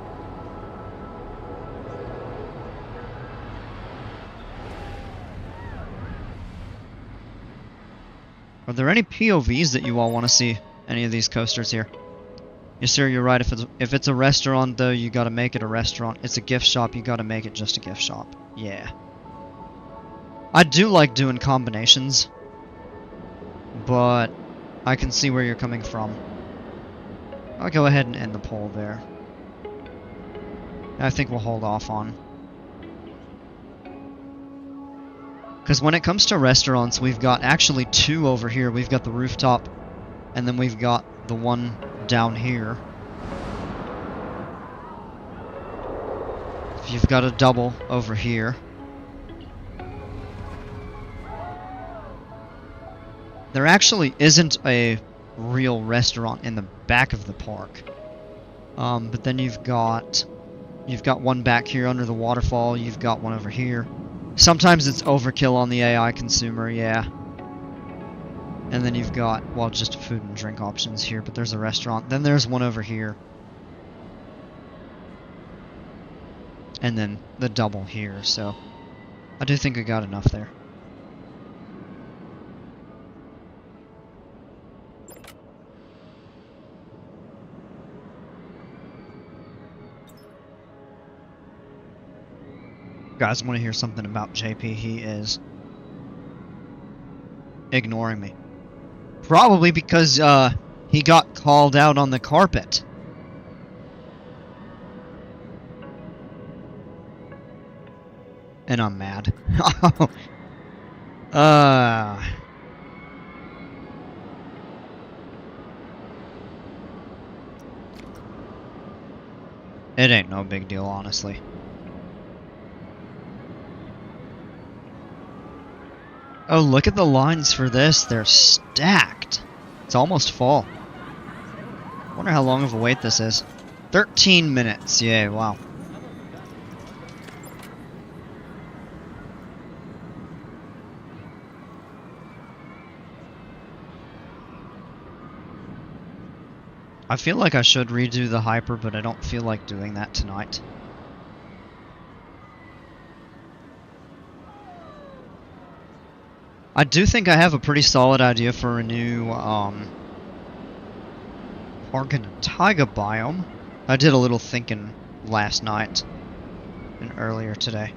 Are there any POVs that you all want to see? Any of these coasters here? Yes, sir, you're right. If it's a restaurant, though, you gotta make it a restaurant. It's a gift shop, you gotta make it just a gift shop. Yeah. I do like doing combinations, but I can see where you're coming from. I'll go ahead and end the poll there. I think we'll hold off on. Because when it comes to restaurants, we've got actually two over here. We've got the rooftop, and then we've got the one down here. You've got a double over here. There actually isn't a real restaurant in the back of the park. But then you've got one back here under the waterfall. You've got one over here. Sometimes it's overkill on the AI consumer, yeah. And then you've got, well, just food and drink options here, but there's a restaurant. Then there's one over here. And then the double here, so I do think I got enough there. Guys want to hear something about JP? He is ignoring me. Probably because he got called out on the carpet. And I'm mad. It ain't no big deal, honestly. Oh, look at the lines for this. They're stacked. It's almost full. Wonder how long of a wait this is. 13 minutes. Yay, wow. I feel like I should redo the hyper, but I don't feel like doing that tonight. I do think I have a pretty solid idea for a new Argon Taiga biome. I did a little thinking last night and earlier today.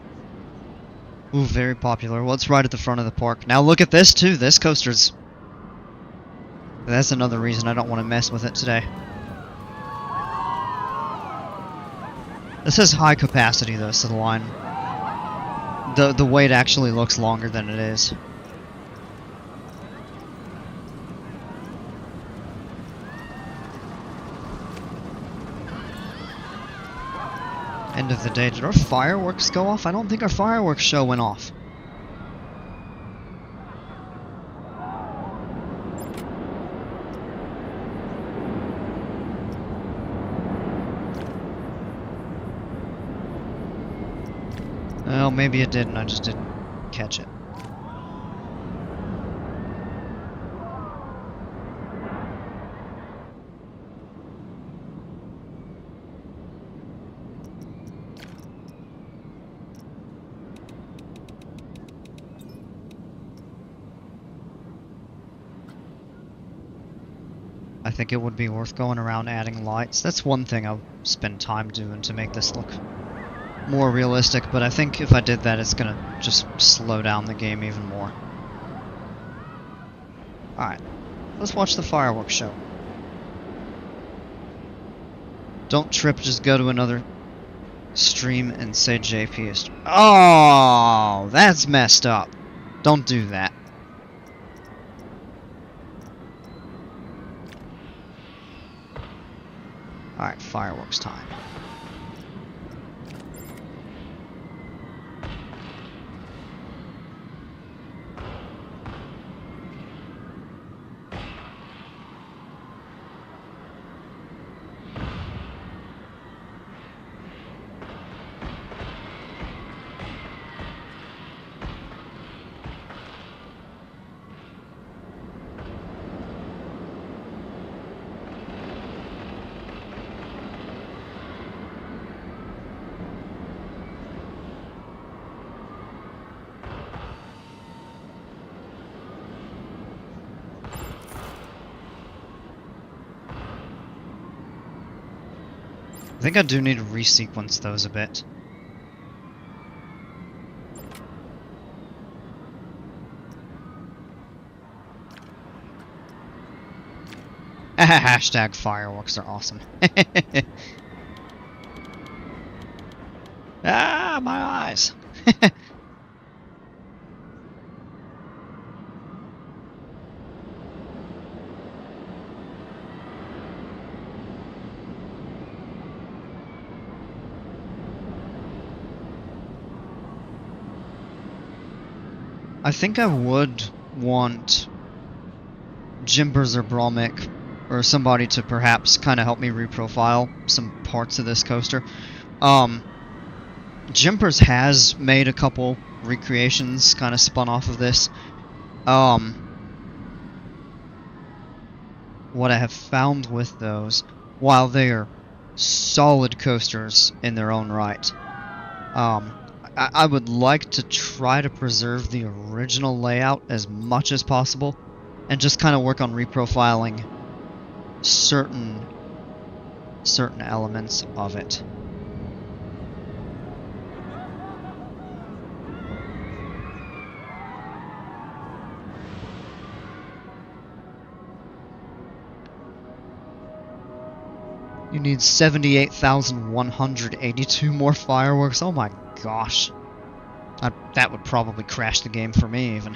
Ooh, very popular. Well, it's right at the front of the park. Now look at this too. This coaster's... That's another reason I don't want to mess with it today. This has high capacity though, so the line... The wait actually looks longer than it is. End of the day. Did our fireworks go off? I don't think our fireworks show went off. Well, maybe it didn't. I just didn't catch it. I think it would be worth going around adding lights. That's one thing I'll spend time doing to make this look more realistic, but I think if I did that, it's gonna just slow down the game even more. Alright. Let's watch the fireworks show. Don't trip, just go to another stream and say JP is... Oh, that's messed up. Don't do that. Alright, fireworks time. I think I do need to resequence those a bit. Hashtag fireworks are awesome. Ah, my eyes. I think I would want Jimbers or Bromik or somebody to perhaps kind of help me reprofile some parts of this coaster. Jimpers has made a couple recreations kind of spun off of this. What I have found with those, while they are solid coasters in their own right, I would like to try to preserve the original layout as much as possible and just kind of work on reprofiling certain elements of it. You need 78,182 more fireworks. Oh my gosh. That would probably crash the game for me even.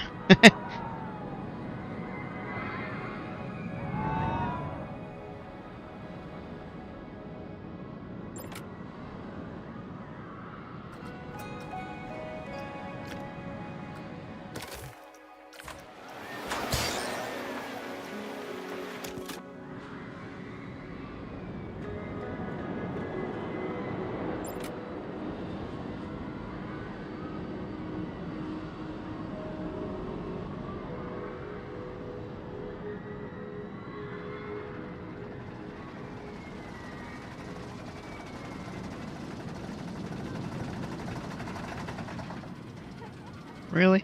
Really?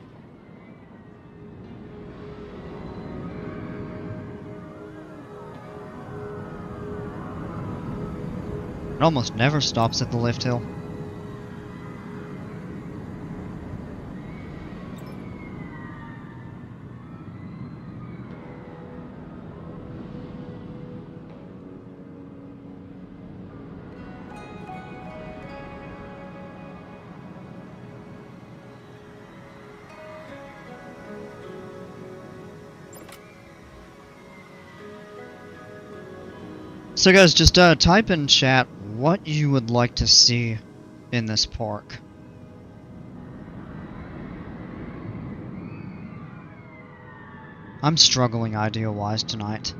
It almost never stops at the lift hill. So guys, just type in chat what you would like to see in this park. I'm struggling idea-wise tonight.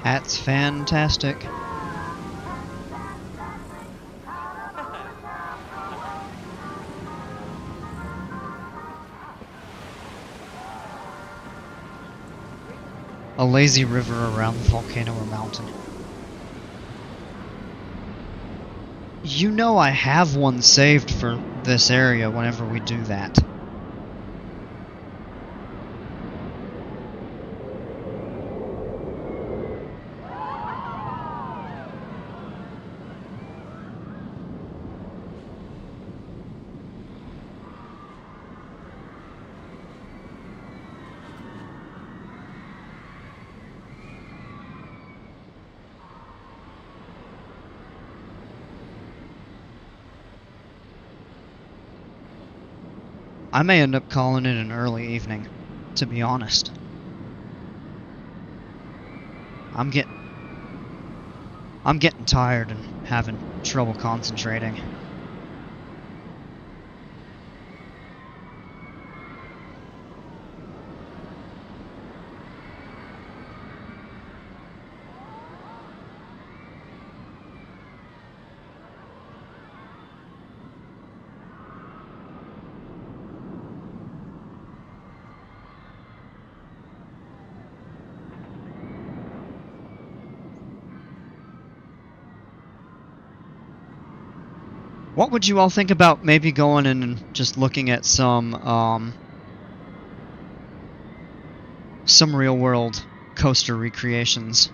That's fantastic. A lazy river around the volcano or mountain. You know I have one saved for this area whenever we do that. I may end up calling it an early evening, to be honest. I'm getting tired and having trouble concentrating. What would you all think about maybe going in and just looking at some real world coaster recreations?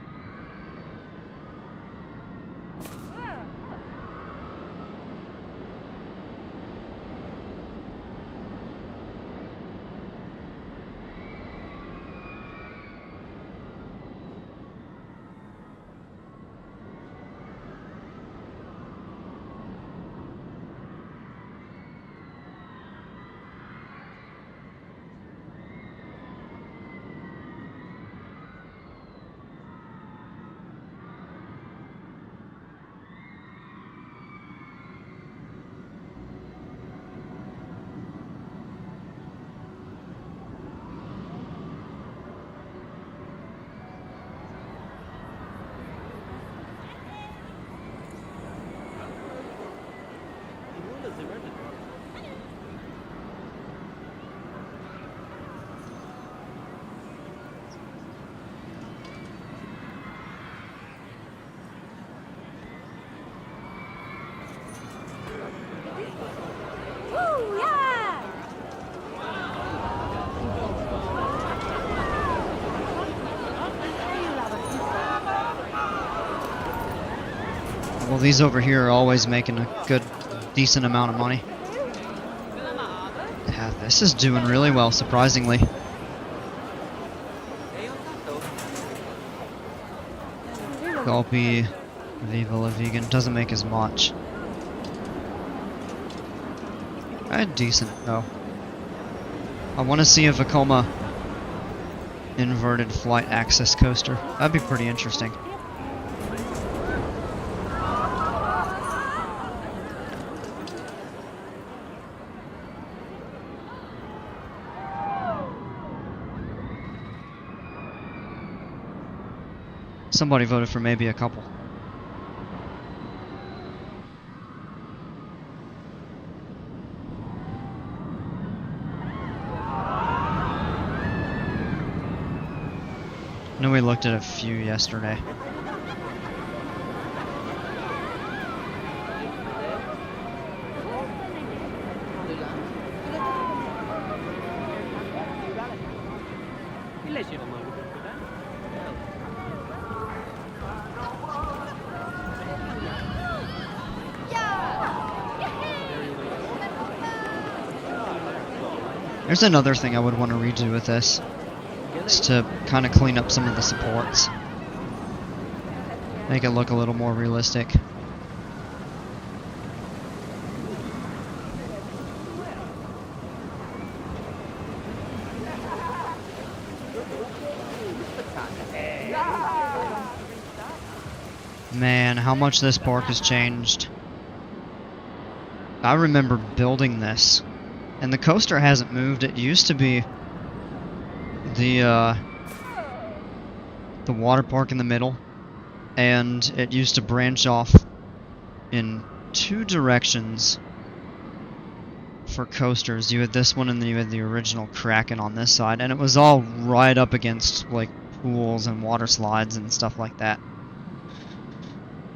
Well, these over here are always making a good, decent amount of money. Yeah, this is doing really well, surprisingly. Gulpy, Viva La Vegan doesn't make as much. Decent though. I want to see a Vekoma inverted flight access coaster. That'd be pretty interesting. Somebody voted for maybe a couple. I know we looked at a few yesterday. There's another thing I would want to redo with this. Is to kind of clean up some of the supports. Make it look a little more realistic. Man, how much this park has changed. I remember building this, and the coaster hasn't moved. It used to be the the water park in the middle, and it used to branch off in two directions for coasters. You had this one, and then you had the original Kraken on this side, and it was all right up against like pools and water slides and stuff like that.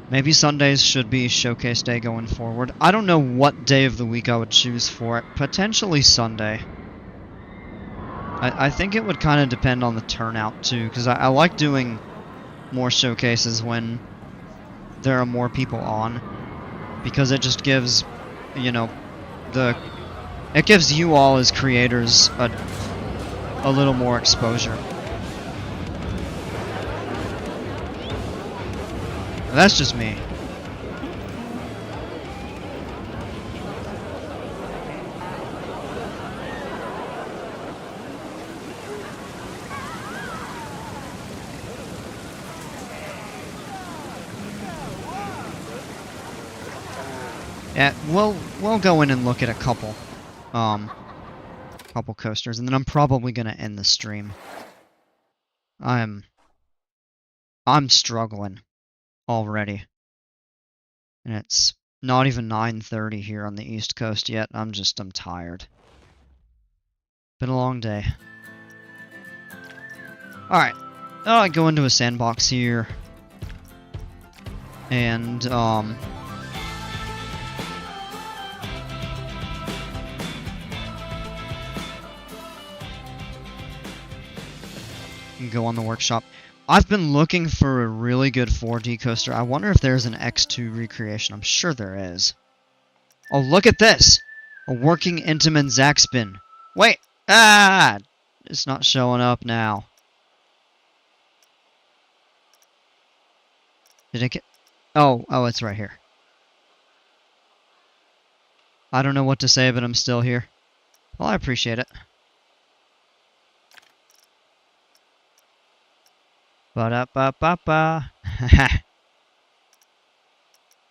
Maybe Sundays should be showcase day going forward. I don't know what day of the week I would choose for it. Potentially Sunday. I think it would kind of depend on the turnout too, because I like doing more showcases when there are more people on, because it just gives, you know, it gives you all as creators a little more exposure. That's just me. Yeah, we'll go in and look at a couple coasters, and then I'm probably gonna end the stream. I'm struggling already, and it's not even 9:30 here on the East Coast yet. I'm tired. Been a long day. Alright, I go into a sandbox here, and go on the workshop. I've been looking for a really good 4D coaster. I wonder if there's an X2 recreation. I'm sure there is. Oh, look at this! A working Intamin Zaxspin. Wait! Ah! It's not showing up now. Did it get... Oh, it's right here. I don't know what to say, but I'm still here. Well, I appreciate it. Ba-da-ba-ba-ba.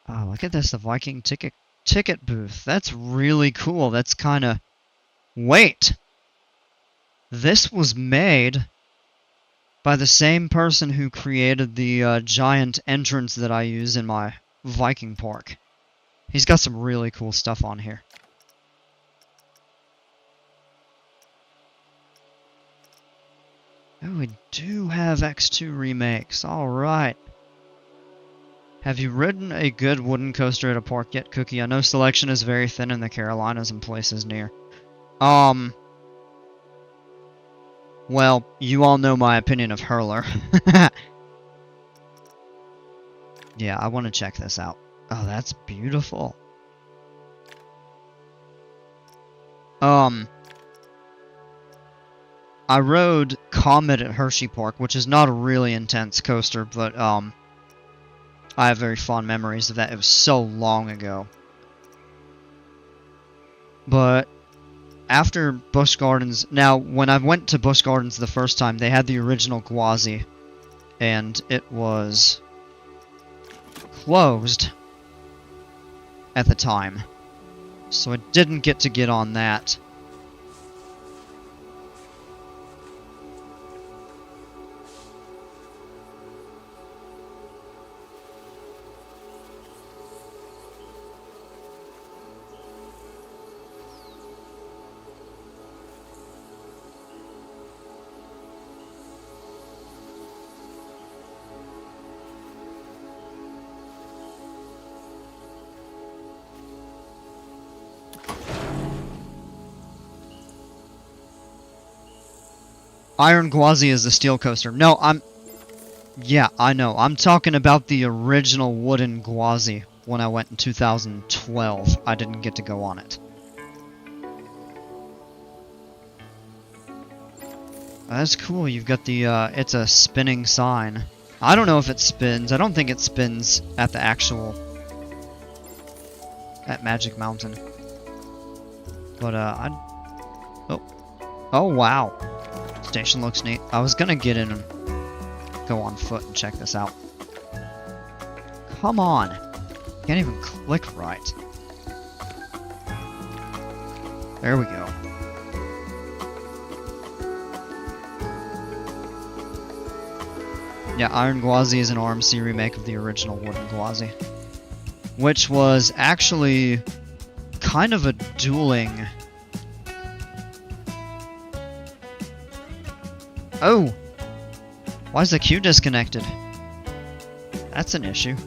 Oh, look at this, the Viking ticket booth. That's really cool. That's kind of... Wait! This was made by the same person who created the giant entrance that I use in my Viking park. He's got some really cool stuff on here. Oh, we do have X2 remakes. Alright. Have you ridden a good wooden coaster at a park yet, Cookie? I know selection is very thin in the Carolinas and places near. Well, you all know my opinion of Hurler. Yeah, I want to check this out. Oh, that's beautiful. I rode Comet at Hershey Park, which is not a really intense coaster, but I have very fond memories of that. It was so long ago. But after Busch Gardens... Now, when I went to Busch Gardens the first time, they had the original Gwazi, and it was closed at the time. So I didn't get on that. Iron Gwazi is the steel coaster. No, yeah, I know. I'm talking about the original wooden Gwazi when I went in 2012. I didn't get to go on it. That's cool. You've got the, it's a spinning sign. I don't know if it spins. I don't think it spins at the actual... at Magic Mountain. But, Oh, wow. Station looks neat. I was gonna get in and go on foot and check this out. Come on! Can't even click right. There we go. Yeah, Iron Gwazi is an RMC remake of the original Wooden Gwazi, which was actually kind of a dueling... Oh! Why is the queue disconnected? That's an issue.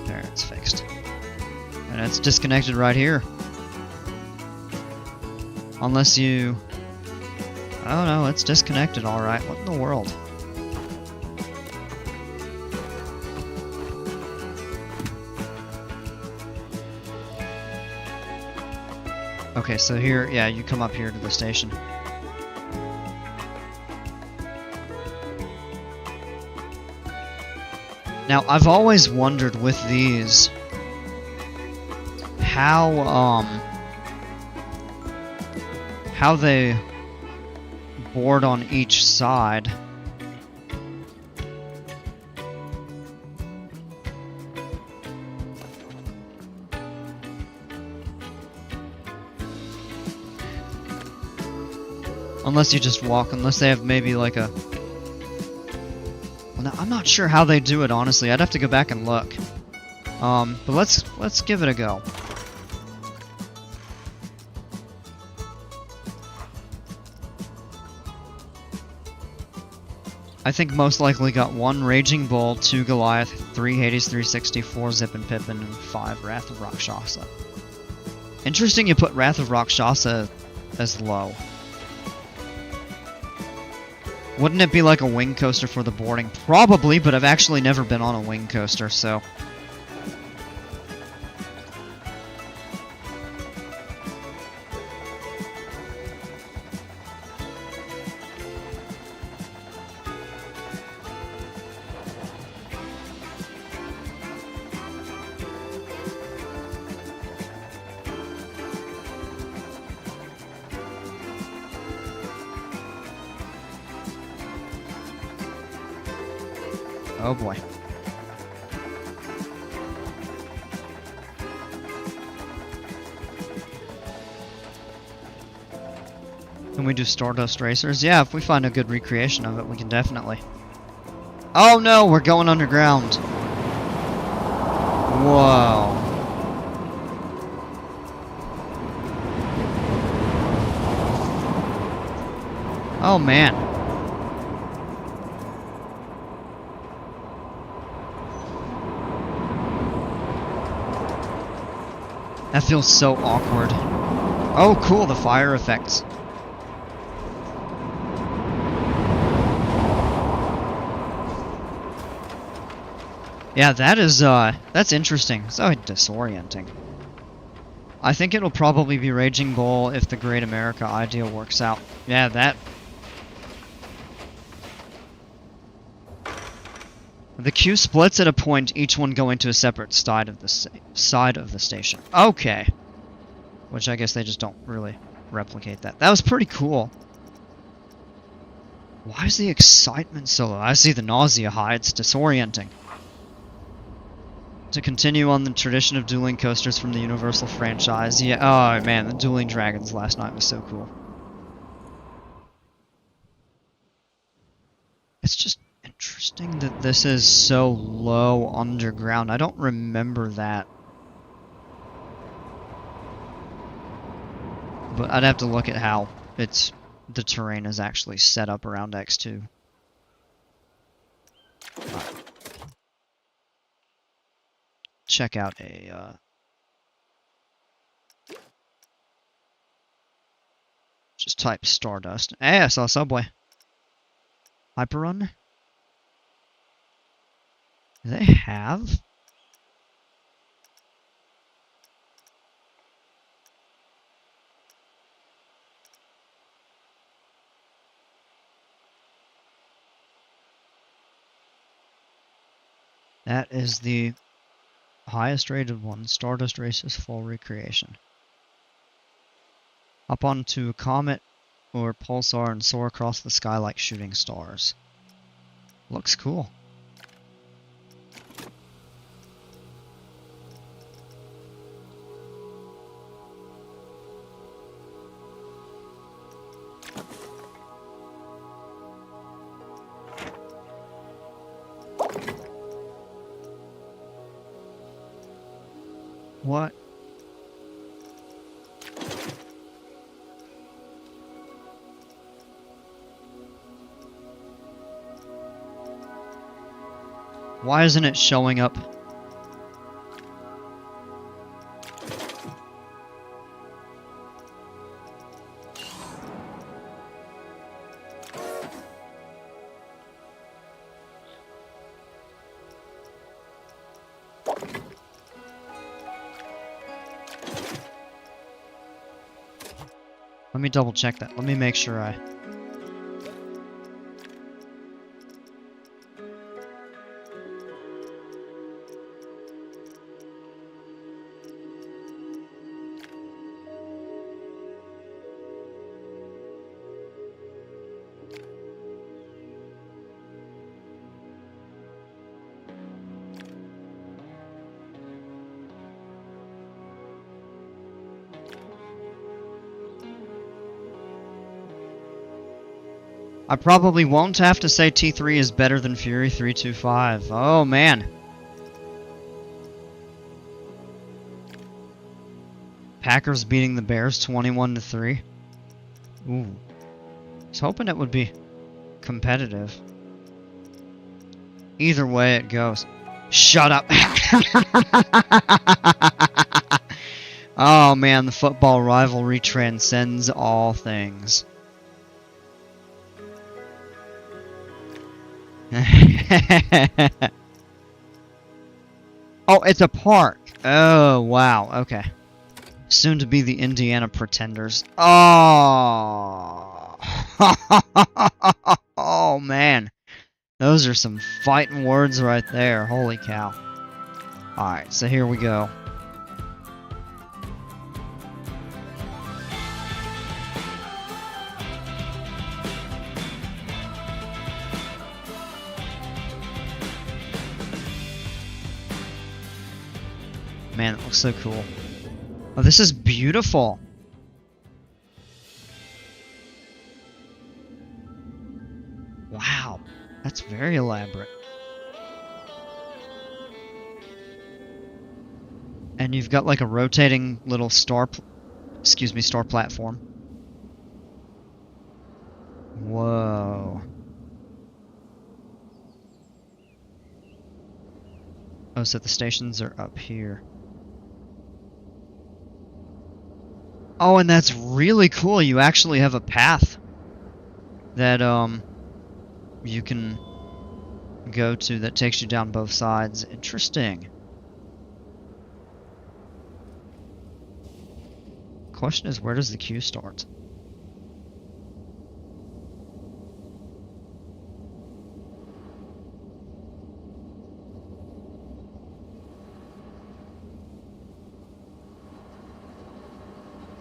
There, it's fixed. And it's disconnected right here. Unless you... Oh no, it's disconnected alright. What in the world? Okay, so here, yeah, you come up here to the station. Now, I've always wondered with these how they board on each side. Unless you just walk, unless they have maybe like a... Well, now, I'm not sure how they do it, honestly. I'd have to go back and look. But let's give it a go. I think most likely got 1 Raging Bull, 2 Goliath, 3 Hades 360, 4 Zip and Pippin, and 5 Wrath of Rakshasa. Interesting you put Wrath of Rakshasa as low. Wouldn't it be like a wing coaster for the boarding? Probably, but I've actually never been on a wing coaster, so... Oh boy. Can we do Stardust Racers? Yeah, if we find a good recreation of it, we can definitely. Oh no, we're going underground. Whoa. Oh man. That feels so awkward. Oh, cool, the fire effects. Yeah, that is, that's interesting. So disorienting. I think it'll probably be Raging Bull if the Great America Ideal works out. Yeah, that... The queue splits at a point, each one going to a separate side of the station. Okay. Which I guess they just don't really replicate that. That was pretty cool. Why is the excitement so low? I see the nausea high. It's disorienting. To continue on the tradition of dueling coasters from the Universal franchise. Yeah, oh man, the Dueling Dragons last night was so cool. It's just interesting that this is so low underground. I don't remember that. But I'd have to look at how the terrain is actually set up around X2. Check out a just type Stardust. Hey, I saw Subway. Hyperrun? Do they have? That is the highest rated one. Stardust Races full recreation. Up onto a comet or pulsar and soar across the sky like shooting stars. Looks cool. What? Why isn't it showing up? Let me double check that. Let me make sure I... I probably won't have to say T3 is better than Fury 325. Oh, man. Packers beating the Bears 21-3. Ooh. I was hoping it would be competitive. Either way it goes. Shut up. Oh, man, the football rivalry transcends all things. Oh, it's a park. Oh, wow. Okay. Soon to be the Indiana Pretenders. Oh. Oh, man. Those are some fighting words right there. Holy cow. Alright, so here we go. Man, it looks so cool. Oh, this is beautiful. Wow, that's very elaborate. And you've got like a rotating little star platform. Whoa. Oh, so the stations are up here. Oh, and that's really cool. You actually have a path that you can go to that takes you down both sides. Interesting. Question is, where does the queue start?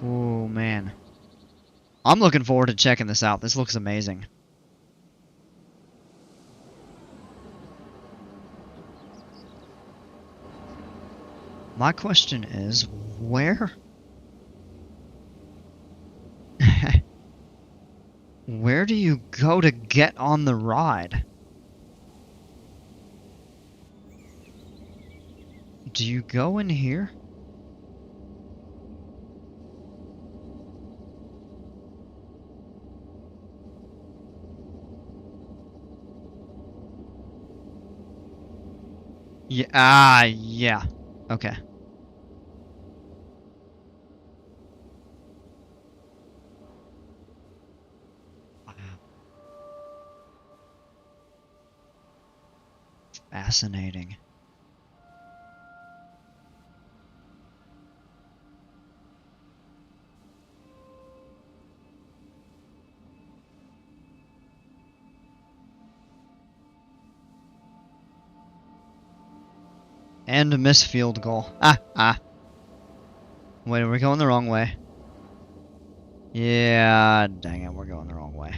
Oh, man. I'm looking forward to checking this out. This looks amazing. My question is, where? Where do you go to get on the ride? Do you go in here? Yeah, yeah. Okay. Wow. Fascinating. And a missed field goal. Wait, are we going the wrong way? Yeah, dang it, we're going the wrong way.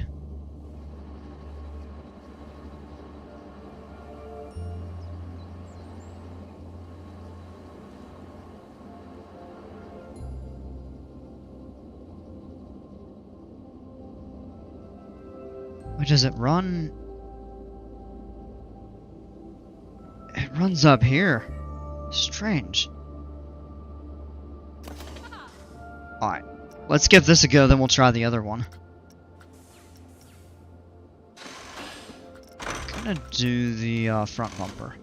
Wait, does it run? It runs up here. Strange. Alright, let's give this a go, then we'll try the other one. I'm gonna do the front bumper.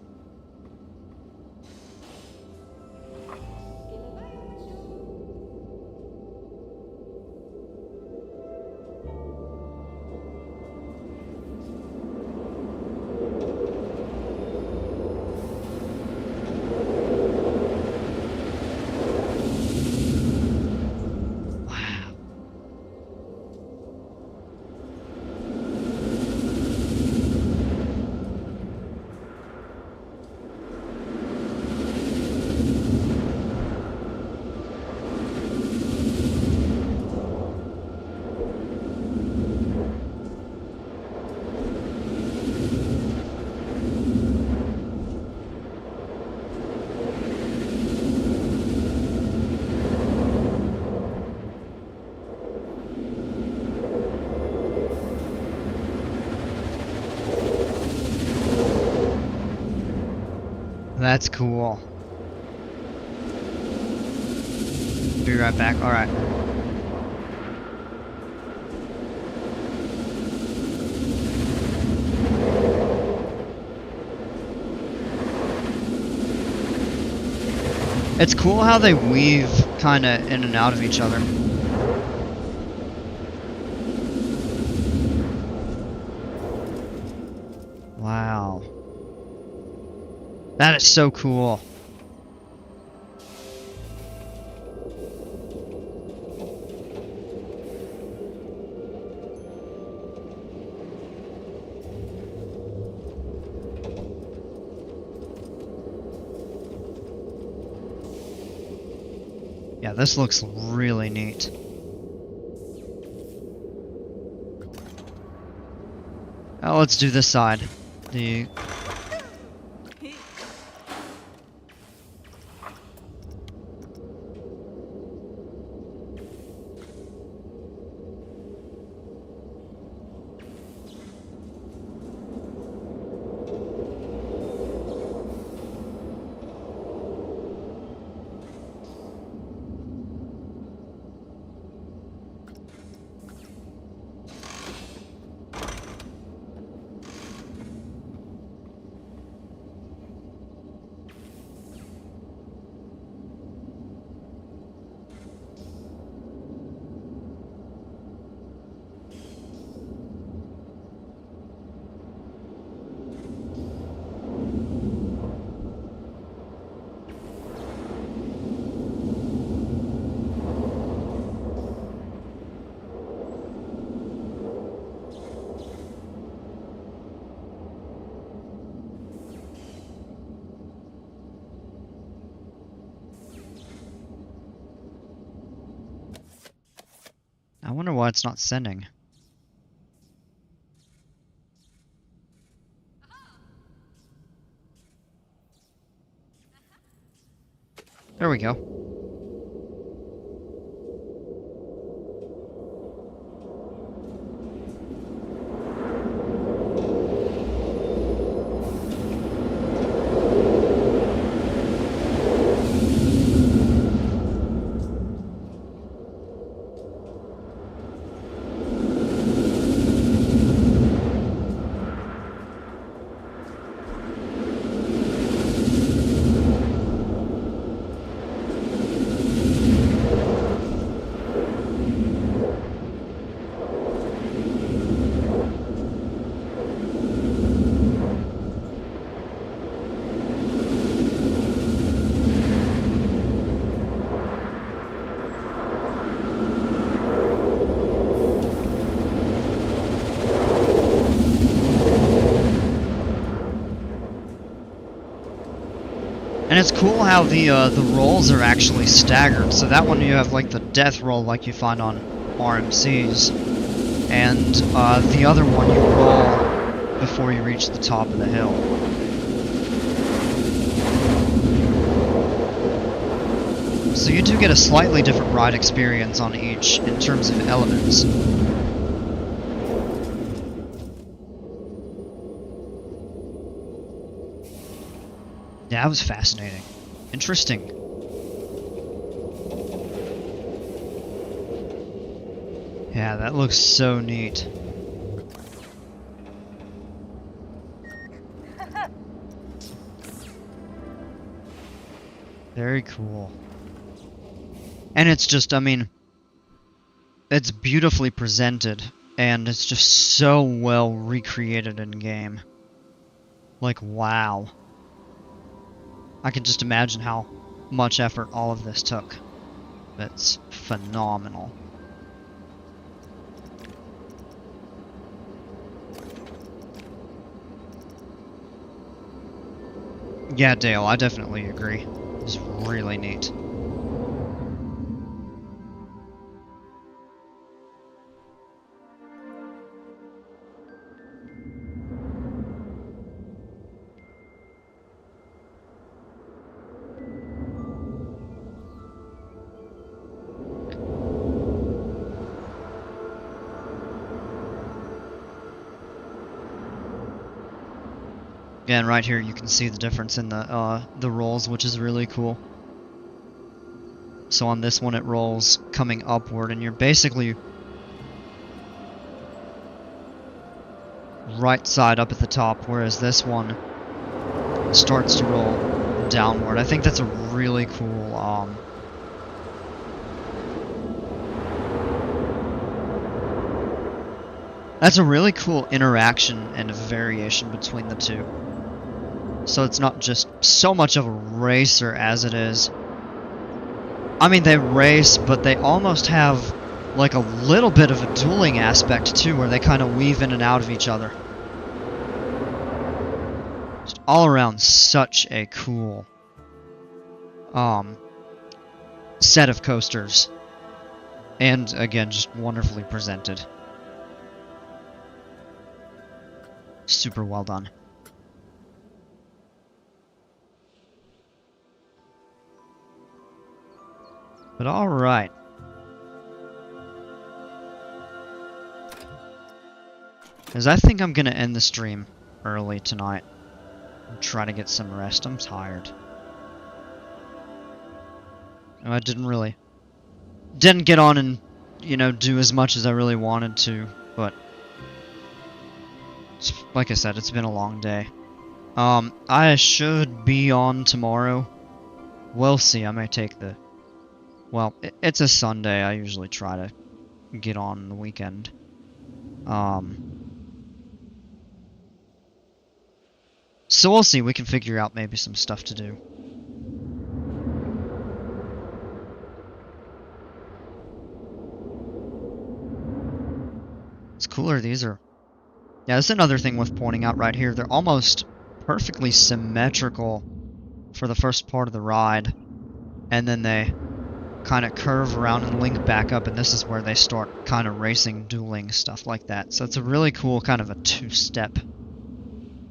That's cool. Be right back. Alright. It's cool how they weave kinda in and out of each other. Wow. That is so cool. Yeah, this looks really neat. Now let's do this side. The I wonder why it's not sending. There we go. And it's cool how the rolls are actually staggered. So that one you have like the death roll like you find on RMCs, and the other one you roll before you reach the top of the hill. So you do get a slightly different ride experience on each in terms of elements. Yeah, that was fascinating. Interesting. Yeah, that looks so neat. Very cool. And it's just, I mean, it's beautifully presented, and it's just so well recreated in game. Like, wow. I can just imagine how much effort all of this took. It's phenomenal. Yeah, Dale, I definitely agree. It's really neat. Again, right here you can see the difference in the rolls, which is really cool. So on this one it rolls coming upward, and you're basically right side up at the top, whereas this one starts to roll downward. I think that's a really cool that's a really cool interaction and a variation between the two. So it's not just so much of a racer as it is. I mean, they race, but they almost have like a little bit of a dueling aspect too, where they kind of weave in and out of each other. Just all around such a cool set of coasters. And again, just wonderfully presented. Super well done. But alright. Because I think I'm going to end the stream early tonight. And try to get some rest. I'm tired. I didn't get on and, you know, do as much as I really wanted to, but like I said, it's been a long day. I should be on tomorrow. We'll see. I may take the... Well, it's a Sunday. I usually try to get on the weekend. So we'll see. We can figure out maybe some stuff to do. It's cooler. These are... Yeah, that's another thing worth pointing out right here. They're almost perfectly symmetrical for the first part of the ride. And then they kind of curve around and link back up, and this is where they start kind of racing, dueling, stuff like that. So it's a really cool kind of a two-step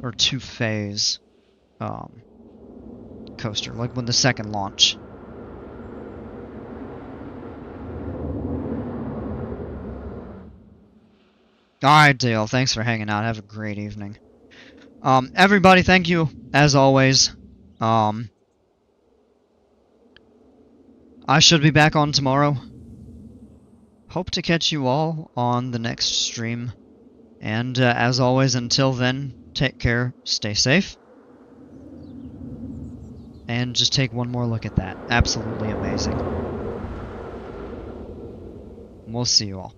or two-phase coaster, like with the second launch. Alright, Dale, thanks for hanging out. Have a great evening. Everybody, thank you, as always. I should be back on tomorrow. Hope to catch you all on the next stream. And as always, until then, take care, stay safe. And just take one more look at that. Absolutely amazing. We'll see you all.